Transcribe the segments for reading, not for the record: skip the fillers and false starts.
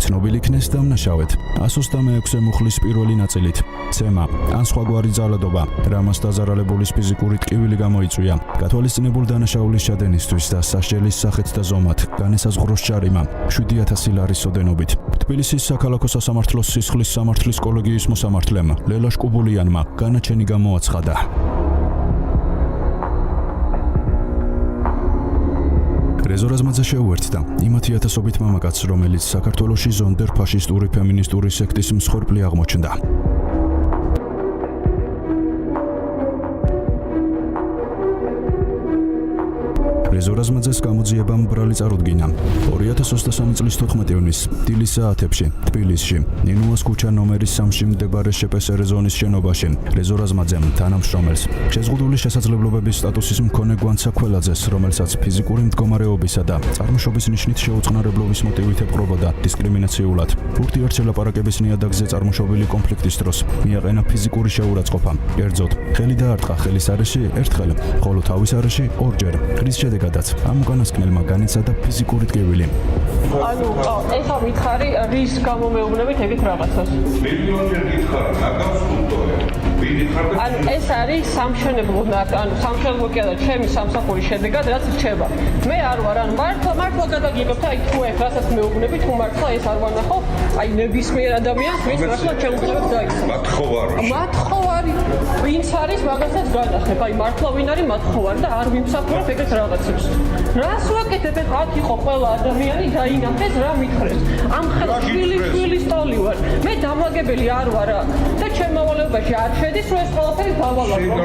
ცნობილი იქნეს დამნაშავედ 126 მუხლის პირველი ნაწილით. ცემა ან სხვაგვარი ძალადობა, რამაც დაზარალებულის ფიზიკური ტკივილი გამოიწვია. გათვალისწინებულ დანაშაულის ჩადენისთვის და სასჯელის სახით და ზომად განესაზღვროს ჯარიმა 7000 ლარის ოდენობით. თბილისის საქალაქო სასამართლოს სისხლის სამართლის კოლეგიის მოსამართლემ ლელა შკუბულიანმა განაჩენი გამოაცხადა. რეზო რაზმაძე შეუერთდა იმათი ათასობით მამაკაცს, რომელიც საქართველოში ზონდერ ფაშისტური ფემინისტური სექტის მსხვერპლი აღმოჩნდა. რეზო რაზმაძეს გამოძიებამ ბრალი წარუდგინა 2023 წლის 14 ივნის დილის საათებში თბილისში ნინუას ქუჩა ნომერის 3-ში მდებარე შპსრ ზონის შენობაში რეზო რაზმაძემ თანამშრომელს შეზღუდული შესაძლებლობების სტატუსის მქონე გვანცა ქველაძეს, რომელსაც ფიზიკური მდგომარეობისა და წარმოშობის ნიშნით შეუწყნარებლობის მოტივით ეპყრობოდა დისკრიმინაციულად. ურთიერთი ლაპარაკების ნიადაგზე წარმოშობილი კონფლიქტის დროს მიაყენა ფიზიკური შეურაცხყოფა. კერძოდ, ხელი დაარტყა ხელის არეში ერთხელ, ხოლო თავის არეში ორჯერ. რის შედეგადაც ამ უკანასკნელმა განიცადა ფიზიკური ტკივილი. ანუ ეხლა ვითხარი რის გამომეუბნებით ეგეთ რაღაცას. მილიონჯერ გითხარ, ნაგავსუნდოე. ანუ ეს არის სამშენებლო კი არა ჩემი სამსახურის შედეგად რაც რჩება. მე არ ვარ ან მართლა გადაგიგებთ აი თუ ეს რასაც მეუბნები თუ მართლა ეს არ ვანახო აი ნებისმიერ ადამიანს ვის მართლა შეუძლებელს დაიცვა. მათხოვარი ვინც არის მაგასაც გადახებ აი მართლა ვინ არის მათხოვარი და არ ვიმსახურებ ეგეთ რაღაცებს. რას ვაკეთებ ეხლა აქ იყო ყველა ადამიანი დაინახეს რა მითხრეს. ამ ხელს შვილის ტოლი ვარ. მე დამაგებელი არ ვარ და ჩემმოვალეობაში არ შედის რომ ეს ყველაფერი დავალაგო.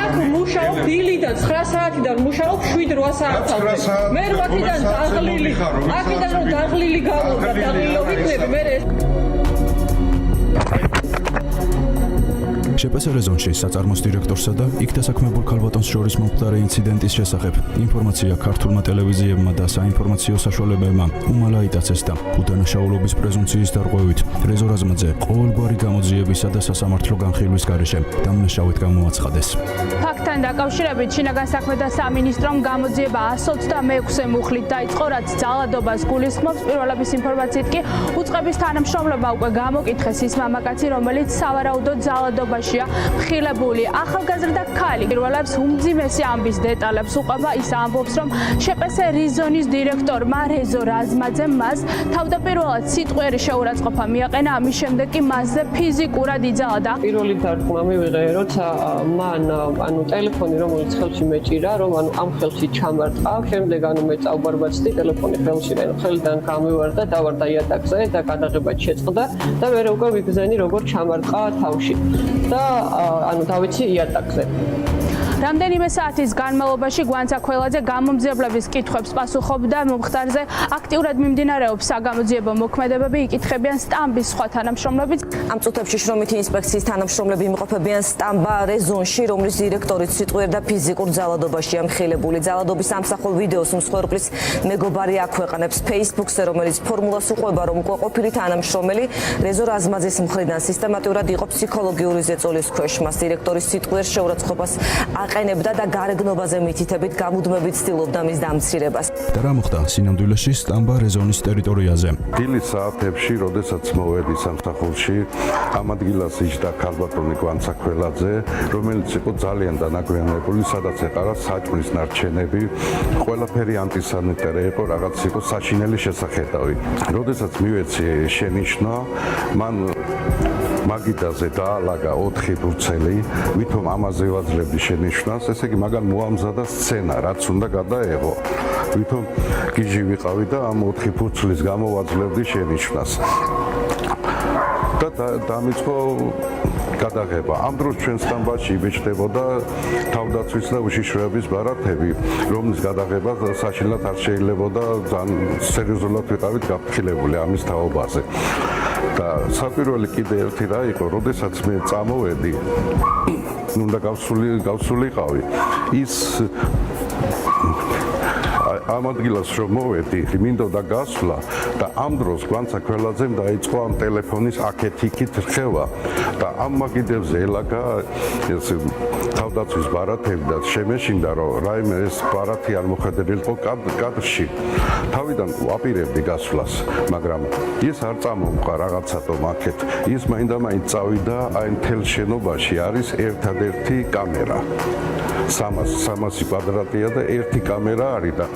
აქ მუშაობ დილიდან 9 საათიდან მუშაობ 7-8 საათამდე. მე 8-დან დაღლილი აქედან რომ დაღლილი გავუდა დაღლილობით მე შპსრ ზონში საწარმოს დირექტორსა და იქ დასაქმებულ ქალბატონს შორის მომხდარი ინციდენტის შესახებ ინფორმაცია ქართულმა ტელევიზიებმა და საინფორმაციო საშუალებებმა უმალ აიტაცეს და უდანაშაულობის პრეზუმციის დარღვევით რეზო რაზმაძე ყოველგვარი გამოძიებისა და სასამართლო განხილვის გარეშე დამნაშავედ გამოაცხადეს. ფაქტთან დაკავშირებით შინაგან საქმეთა სამინისტრომ გამოძიება 126 მუხლით დაიწყო, რაც ძალადობას გულისხმობს. პირველების ინფორმაციით კი უწყების თანამშრომლებმა უკვე გამოკითხეს ის მამაკაცი, რომელიც სავარაუდოდ ძალადობაში მხილებული. ახალგაზრდა ქალი პირველებს უმძიმესი ამბის დეტალებს უყვება. ის ამბობს, რომ შპსრ ზონის დირექტორმა რეზო რაზმაძემ მას თავდაპირველად სიტყვიერი შეურაცხყოფა მიაყენა, ამის შემდეგ კი მასზე ფიზიკურად იძალა. პირველი დარტყმა მივიღე, როცა მან ტელეფონი რომელიც ხელში მეჭირა, რომ ამ ხელში ჩამარტყა, შემდეგ მე წავბარბაცდი ტელეფონი ხელში, ხელიდან გამივარდა, დავარდა იატაკზე და გადაღებაც შეწყდა და მე უკვე ვიგზენი როგორ ჩამარტყა თავში. და დავიცი იატაკზე. რამდენიმე საათის განმავლობაში გვანცა ქველაძე გამომძიებლების კითხვებს პასუხობდა. მომხდარზე აქტიურად მიმდინარეობს საგამოძიებო მოქმედებები, იკითხებიან სტამბის სხვა თანამშრომლებიც. ამ წუთებში შრომითი ინსპექციის თანამშრომლები იმყოფებიან სტამბა რეზონში, რომლის დირექტორიც სიტყვიერ და ფიზიკურ ძალადობაშია მხილებული. ძალადობის ამსახველ ვიდეოს მსხვერპლის მეგობარი აქვეყნებს Facebook-ზე, რომელიც ფორმულას უყვება, რომ უკვე ყოფილი თანამშრომელი რეზო რაზმაძის მხრიდან სისტემატურად იყო ფსიქოლოგიური ზეწოლის ქვეშ. მას დირექტორის სიტყვიერ შეურაცხყოფას აყენებდა და გარეგნობაზე მითითებით გამუდმებით ცდილობდა მის დამცირებას. და რა მოხდა სინამდვილეში სტამბა რეზონის ტერიტორიაზე? დილის საათებში, როდესაც მოვედი სამსახურში, ამ ადგილას იჯდა ქალბატონი გვანცა ქველაძე, რომელიც იყო ძალიან დანაგვიანებული, სადაც ეყარა საჭმლის ნარჩენები, ყველაფერი ანტისანიტარი იყო, რაღაც იყო საშინელი შესახედავი. როდესაც მივეცი შენიშვნა, მან მაგიდაზე დაალაგა 4 ბურცელი, ვითომ ამაზე ვაძლევდი შენიშვნას, ესე იგი მაგან მოამზადა სცენა, რაც უნდა გადაეღო. ვითომ გიჟი ვიყავი და ამ 4 ბურცლის გამო ვაძლევდი შენიშვნას. და დამიწყო გადაღება. ამ დროს ჩვენ სტამბაში იბეჭდებოდა თავდაცვის და უშიშროების ბარათები, რომლის გადაღება საშინლად არ შეიძლებოდა, ძალიან სერიოზულად ვიყავით გაფრთხილებული ამის თაობაზე. და საპირველი კიდე ერთი რა იყო, როდესაც მე წამოვედი, უნდა გავსულიყავი, ის ამ ადგილას რომ მოვედი, მინდოდა გასვლა და ამ დროს გვანცა ქველაძემ დაიწყო ამ ტელეფონის აქეთ-იქით რხევა და ამ მაგიდებზე ელაგა თავდაცვის ბარათები და შემეშინდა რომ რაიმე ეს ბარათი არ მოხდერილიყო კადრში. თავიდან ვაპირებდი გასვლას, მაგრამ ის არ წამოვყვა რაღაცათო აქეთ. ის მაინდა-მაინც წავიდა აი მთელ შენობაში არის ერთადერთი კამერა. 300 კვადრატია და ერთი კამერა არის და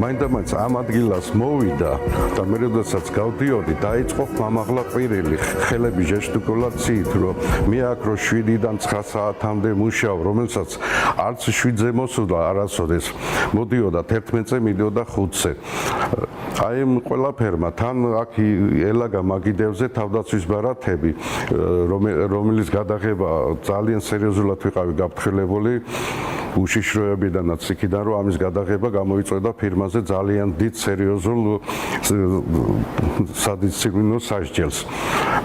მაინდა-მაინც ამ ადგილას მოვიდა და მე როდესაც გავდიოდი დაიწყო ხმამაღლა ყვირილი ხელები ჟესტიკულაციით რომ მე აქ რო 7-დან 9 საათამდე მუშაობ რომელსაც არც 7-ზე მოსულა არასოდეს მოდიოდა 11-ზე მიდიოდა 5-ზე აი ამ ყველაფერმა თან აქ ელაგა მაგიდევზე თავდაცვის ბარათები რომელიც გადაღება ძალიან სერიოზულად ვიყავი გაფრთხილებული უშიშროებიდანაც იქიდან რომ ამის გადაღება გამოიწვევდა ფირმაზე ძალიან დიდ სერიოზულ სადისციპლინო სასჯელს.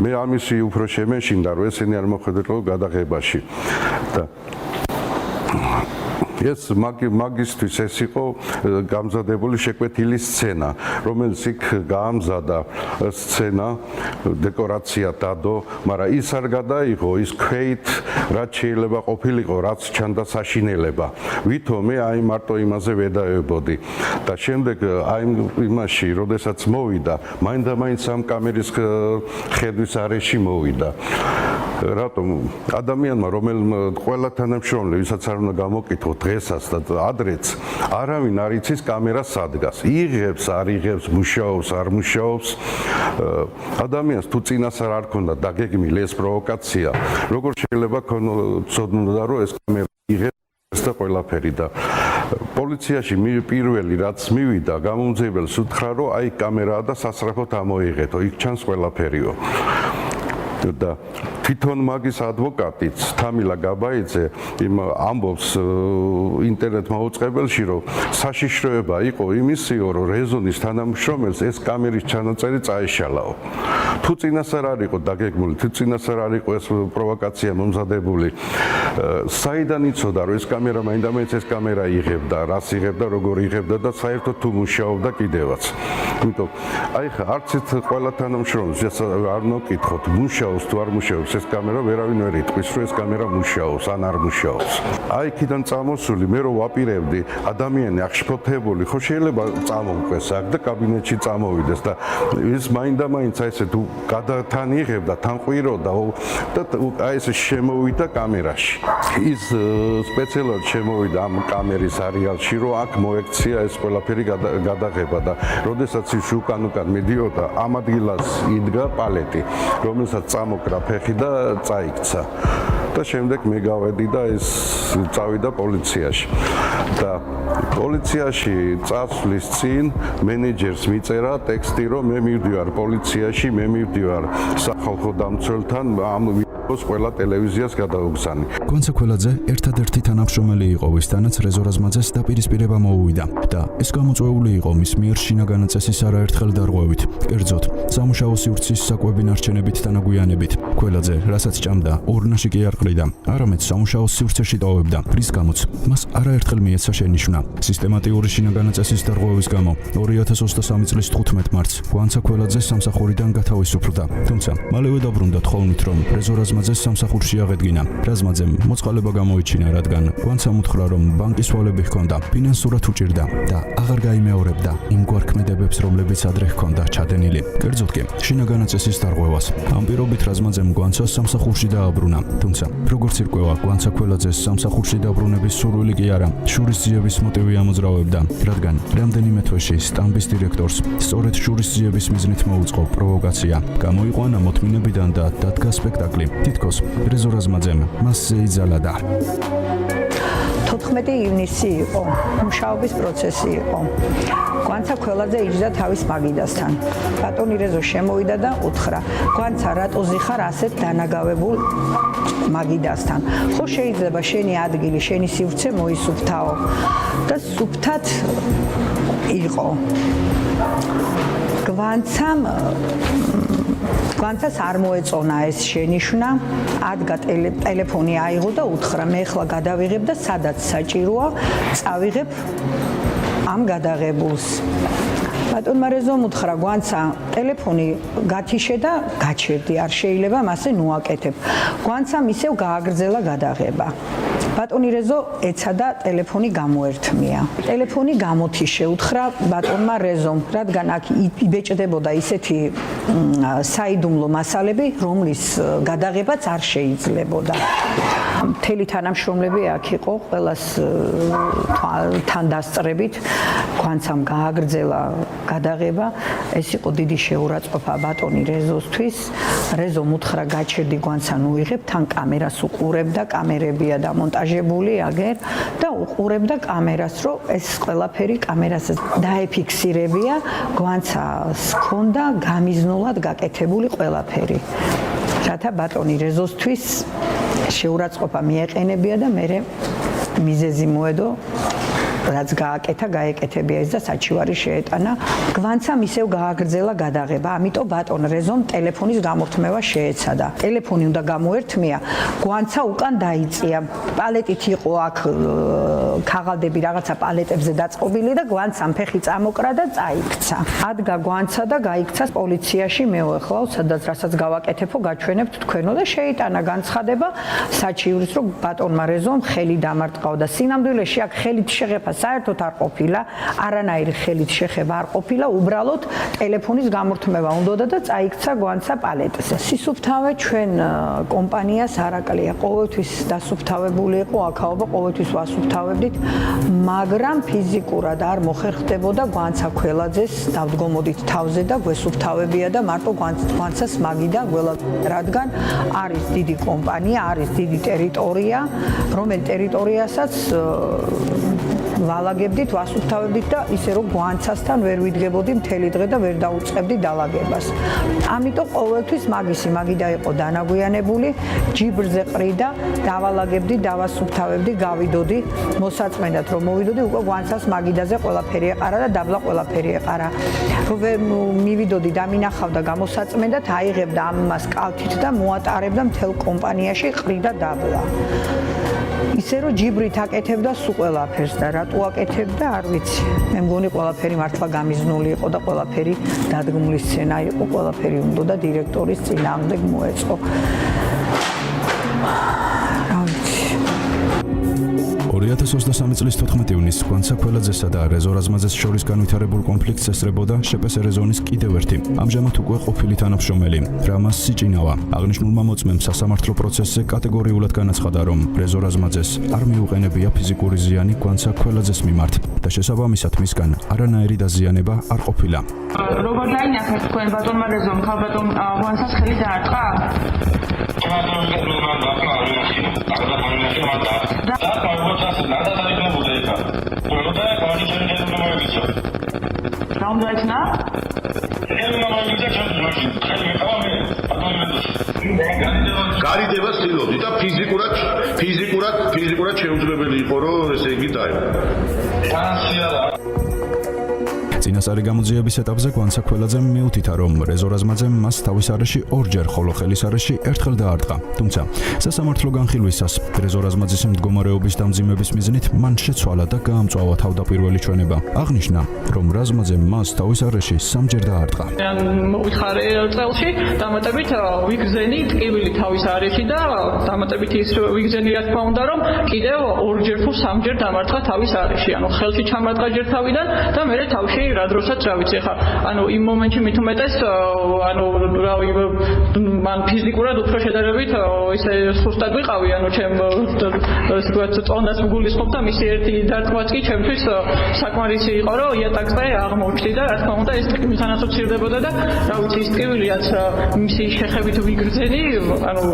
მე ამისი უფრო შემეშინდა რომ ესენი არ მოხვედრილიყო გადაღებაში და ეს მაგისტვის ეს იყო გამზადებული შეკვეთილი სცენა, რომელიც იქ გაამზადა სცენა, დეკორაცია დადო, მაგრამ ის არ გადაიღო ის ქვეით, რაც შეიძლება ყოფილიყო, რაც ჩანდა საშინელება. ვითომ მე აი მარტო იმაზე ვედაებოდი და შემდეგ აი იმაში, როდესაც მოვიდა, მაინდა-მაინც ამ კამერის ხედვის არეში მოვიდა. რატომ ადამიანმა რომელმა ყველა თანამშრომელი ვისაც არ უნდა გამოკითხო დღესაც და ადრეც არავინ არ იცის კამერა სადგას იღებს არ იღებს მუშაობს არ მუშაობს ადამიანს თუ წინასწარ არ ქონდა დაგეგმილი ეს პროვოკაცია როგორ შეიძლება ცოდნოდა რომ ეს კამერა იღებს და ყველაფერი და პოლიციაში პირველი რაც მივიდა გამომძებელს უთხრა რომ აი კამერაა და სასწრაფოდ ამოიღეთო იქ ჩანს ყველაფერიო და თვითონ მაგის ადვოკატიც თამილა გაბაიძე იმ ამბობს ინტერნეტ მაუწყებელში რომ საშიშროება იყო იმისიო რომ რეზონის თანამშრომელს ეს კამერის ჩანაწერი წაეშალაო თუ წინასწარ არ იყო დაგეგმული თუ წინასწარ არ იყო ეს პროვოკაცია მომზადებული საიდან იცოდა რომ ეს კამერა მაინდა-მაინც ეს კამერა იღებდა რას იღებდა როგორ იღებდა და საერთოდ თუ მუშაობდა კიდევაც იმიტომ აი ხა არც ეს ყველა თანამშრომელს არ მოკითხოთ მუშაობს თუ არ მუშაობს ეს კამერა ვერავინ ვერ იტყვის რომ ეს კამერა მუშაობს ან არ მუშაობს. აი იქიდან წამოსული მე რო ვაპირებდი ადამიანი აღშფოთებული ხო შეიძლება წამოვყვეს აქ და კაბინეტში წამოვიდეს და ის მაინდა-მაინც აი ესე თუ გადათან იღებდა თან ყვიროდა და აი ესე შემოვიდა კამერაში. ის სპეციალურად შემოვიდა ამ კამერის არეალში რომ აქ მოექცია ეს ყველაფერი გადაღება და როდესაც ის უკან მიდიოდა ამ ადგილას იდგა პალეტი რომელსაც წამოკრა ფეხი და წაიქცა და შემდეგ მე გავედი და ეს წავიდა პოლიციაში და პოლიციაში წასვლის წინ მენეჯერს მიწერა ტექსტი რომ მე მივდივარ პოლიციაში მე მივდივარ სახალხო დამცველთან ამ ვიდეოს ყველა ტელევიზიას გადაუგზავნი. გონცა ქველაძე ერთადერთი თანამშრომელი იყო ვისთანაც რეზო რაზმაძეს დაპირისპირება მოუვიდა და ეს გამოწვეული იყო მის მიერ შინაგან წესის არაერთხელ დარღვევით კერძოდ სამუშაო სივრცის საკვები ნარჩენებით თანაგვიანებით ქველაძე რასაც ჭამდა ორნაში კი არ ყრიდა არამედ სამუშაო სივრცეში ტოვებდა რის გამოც მას არაერთხელ მიეცა შენიშვნა სისტემატიური შინაგან წესის დარღვევის გამო 2023 წლის 15 მარტს გვანცა ქველაძე სამსახურიდან გათავისუფლდა თუმცა მალევე დაბრუნდა თხოვნით რომ რეზო რაზმაძეს სამსახურში აღედგინა რაზმაძემ მოწყალება გამოიჩინა რადგან გვანცამ უთხრა რომ ბანკის ვალები ჰქონდა ფინანსურად უჭირდა და აღარ გაიმეორებდა იმ გვარქმედებებს რომლებიც ადრე ჰქონდა ჩადენილი კერძოდ კი შინაგან წესის დარღვევას ამ პირობით რაზმაძემ გვანცას სამსახურში დააბრუნა თუმცა როგორც ირკვევა გვანცა ქველაძეს სამსახურში დაბრუნების სურვილი კი არა შურისძიების მოტივი ამოძრავებდა რადგან რამდენიმე თვეში სტამბის დირექტორს სწორედ შურისძიების მიზნით მოუწყო პროვოკაცია გამოიყვანა მოთმინებიდან და დადგა სპექტაკლი თითქოს რეზო რაზმაძემ მასზე იძალა და 14 ივნისი იყო მუშაობის პროცესი იყო გვანცა ქველაძე იჯდა თავის მაგიდასთან ბატონი რეზო შემოვიდა და უთხრა გვანცა რატო ზიხარ ასეთ დანაგავებულ მაგიდასთან ხო შეიძლება შენი ადგილი შენი სივრცე მოისუფთაო და სუფთად იყო გვანცას არ მოეწონა ეს შენიშვნა ადგა ტელეფონი აიღო და უთხრა მე ახლა გადავიღებ და სადაც საჭიროა წავიღებ ამ გადაღებულს. ბატონმა რეზომ უთხრა გვანცა ტელეფონი გათიშე და გაჩერდი, არ შეიძლება მასე ნუაკეთებ. გვანცა ისევ გააგრძელა გადაღება. ბატონი რეზო ეცადა ტელეფონი გამოერთმია. ტელეფონი გამოთიშე უთხრა ბატონმა რეზომ, რადგან აქ იბეჭდებოდა ისეთი საიდუმლო მასალები, რომლის გადაღებაც არ შეიძლებოდა. მთელი თანამშრომლები აქ იყო, ყველას თან დასწრებით, გვანცამ გააგრძელა გადაღება. ეს იყო დიდი შეურაცხყოფა ბატონი რეზოსთვის. რეზომ უთხრა გაჩერდი გვანცა ნუიღებ, თან კამერას უყურებდა, კამერებია დამონტაჟებული აგერ და უყურებდა კამერას, რომ ეს ყველაფერი კამერაზე დაეფიქსირებია, გვანცას ჰქონდა გამიზნულად გაკეთებული ყველაფერი. რათა ბატონი რეზოსთვის შეურაცხყოფა მიეყენებია და მე მიზეზი მოედო, რაც გააკეთა, გაეკეთებია ეს და საჩივარი შეეტანა. გვანცამ ისევ გააგრძელა გადაღება, ამიტომ ბატონ რეზომ ტელეფონის გამორთმევა შეეცადა. ტელეფონი უნდა გამოერთმია, გვანცა უკან დაიწია. პალეტით იყო აქ ქაღალდები რაღაცა პალეტებზე დაწყობილი და გვანცამ ფეხი წამოკრა და წაიქცა. ადგა გვანცა და გაიქცა პოლიციაში, მეუახლავ, სადაც რასაც გავაკეთებო, გაჩვენებთ თქვენო და შეიტანა განცხადება საჩივრის, რომ ბატონმა რეზომ ხელი დამარტყავდა. სინამდვილეში აქ ხელით შეღება საერთოდ არ ყოფილა, არანაირი ხელით შეხება არ ყოფილა, უბრალოდ ტელეფონის გამორთმევა უნდოდა და წაიქცა გვანცა პალეტზე. სისუფთავე ჩვენ კომპანიას არ აკლია, ყოველთვის დასუფთავებული იყო აქაობა, ყოველთვის ვასუფთავებდით, მაგრამ ფიზიკურად არ მოხერხდებოდა გვანცა ქველაძეს დავდგომოდით თავზე და გვესუფთავებია და მარტო გვანცას მაგიდა გველა, რადგან არის დიდი კომპანია, არის დიდი ტერიტორია, რომელ ტერიტორიასაც ვალაგებდით, ვასუფთავებდით და ისე რომ გვანცასთან ვერ ვიდგებოდი მთელი დღე და ვერ დაუწყებდი დალაგებას. ამიტომ ყოველთვის მაგიდა იყო დანაგვიანებული, ჯიბრზე ყრიდა, დავალაგებდი, დავასუფთავებდი, გავიდოდი, მოსაწმენდად რომ მოვიდოდი, უკვე გვანცას მაგიდაზე ყველაფერი ეყარა და დაბლა ყველაფერი ეყარა. რომ ვერ მივიდოდი, დამინახავდა გამოსაწმენდად, აიღებდა ამას კალთით და მოატარებდა მთელ კომპანიაში ყრიდა დაბლა. ისე რომ ჯიბრით აკეთებდა სულ ყველაფერს და რატო აკეთებდა არ ვიცი. მე მგონი ყველაფერი მართლა გამიზნული იყო და ყველაფერი დადგმული სცენა იყო, ყველაფერი უნდა და დირექტორის წინააღმდეგ მოეწყო. 2023 წლის 14 ივნისს გვანცა ქველაძესა და რეზო რაზმაძეს შორის განვითარებულ კონფლიქტს ესწრებოდა შპსრ ზონის კიდევ ერთი, ამჟამად უკვე ყოფილი თანამშრომელი რამაზ სიჭინავა. აღნიშნულმა მოწმემ სასამართლო პროცესზე კატეგორიულად განაცხადა, რომ რეზო რაზმაძეს არ მიუყენებია ფიზიკური ზიანი გვანცა ქველაძეს მიმართ და შესაბამისად მისგან არანაირი დაზიანება არ ყოფილა. როგორ დაინახეთ თქვენ ბატონმა რეზომ ხალბატონ გვანცას ხელი დაარტყა? Raumleitner? გარიდებას ცდილობდი და ფიზიკურად შეუძლებელი იყო რომ ესე იგი დაევა. წინასწარი გამოძიების ეტაპზე გვანცა ქველაძემ მიუთითა, რომ რეზო რაზმაძემ მას თავის არეში ორჯერ, ხოლო ხელის არეში ერთხელ დაარტყა. თუმცა სასამართლო განხილვისას რეზო რაზმაძის მდგომარეობის დამძიმების მიზნით მან შეცვალა და გაამწვავა თავდაპირველი ჩვენება. აღნიშნა, რომ რაზმაძემ მას თავის არეში სამჯერ დაარტყა. მოვიხარე წელში დამატებით ვიგზენი ტკივილი თავის არეში და დამატებით ის ვიგზენი რა თქმა უნდა, რომ კიდევ ორჯერ თუ სამჯერ დამარტყა თავის არეში. ანუ ხელში ჩამარტყა ჯერ თავიდან და მერე თავში რა დროსაც რა ვიცი ხა ანუ იმ მომენტში მით უმეტეს ანუ რავი მან ფიზიკურად უფრო შედარებით ისე სუსტად ვიყავი ანუ ჩემ ასე ვთქვათ წონას მგულისხმობ და მისი ერთი დარტყმაც კი ჩემთვის საკმარისი იყო რომ იატაკზე აღმოჩნდი და რა თქმა უნდა ეს ტკივილთან ასოცირდებოდა და რა ვიცი ის ტკივილიაც მისი შეხებით ვიგრძენი ანუ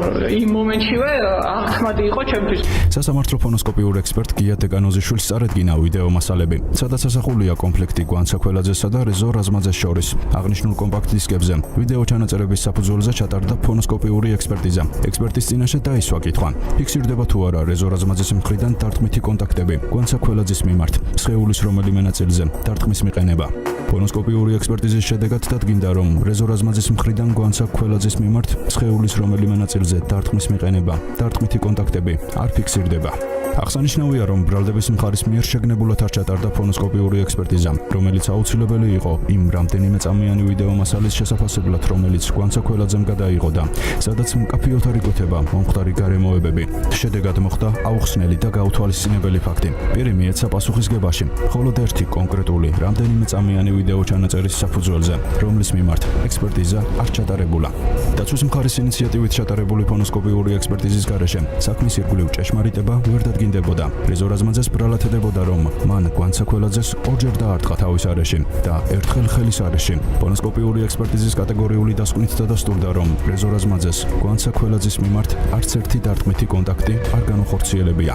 იმ მომენტშივე აღქმადი იყო ჩემთვის. სასამართლო ფონოსკოპიურ ექსპერტ გია დეკანოზიშვილს წარედგინა ვიდეო მასალები, სადაც ასახულია კონფლიქტი გვანცა ქველაძესა და რეზო რაზმაძეს შორის. აღნიშნულ კომპაქტ დისკებზე ვიდეო ჩანაწერების საფუძველზე ჩატარდა ფონოსკოპიური ექსპერტიზა. ექსპერტის წინაშე დაისვა კითხვა: ფიქსირდება თუ არა რეზო რაზმაძეს მხრიდან დარტყმითი კონტაქტები გვანცა ქველაძის მიმართ, სხეულის რომელიმე ნაწილზე დარტყმის მიყენება. ფონოსკოპიური ექსპერტიზის შედეგად დადგინდა, რომ რეზო რაზმაძის მხრიდან გვანცა ქველაძის მიმართ სხეულის რომელიმე ნაწილზე დარტყმის მიყენება, დარტყმითი კონტაქტები არ ფიქსირდება. აღსანიშნავია, რომ ბრალდების მხარის მიერ შეგნებულად არ ჩატარდა ფონოსკოპიური ექსპერტიზა, რომელიც აუცილებელი იყო იმ რამდენიმე წამიანი ვიდეო მასალის შესაფასებლად, რომელიც გვანცაკველაძემ გადაიღო და სადაც მკაფიოდ არ იკვეთება მომხდარი გარემოებები. შედეგად მოხდა აუხსნელი და გაუთვალისწინებელი ფაქტი. პირი მიეცა პასუხისგებაში, მხოლოდ ერთი კონკრეტული რამდენიმე წამიანი ვიდეო ჩანაწერის საფუძველზე, რომლის მიმართ ექსპერტიზა არ ჩატარებულა. დაცვის მხარის ინიციატივით ჩატარებული ფონოსკოპიური ექსპერტიზის გარეშე საქმის ირგვლივ ჭეშმარიტება ვერ დადგინდებოდა. რეზო რაზმაძეს ბრალათდებოდა, რომ მან გვანცაკველაძეს ორჯერ დაარტყა თავის არეში და ერთხელ ხელის არეში. ფონოსკოპიური ექსპერტიზის კატეგორიული დასკვნით დადასტურდა, რომ რეზო რაზმაძეს გვანცაკველაძის მიმართ არც ერთი დარტყმითი კონტაქტი არ განუხორციელებია.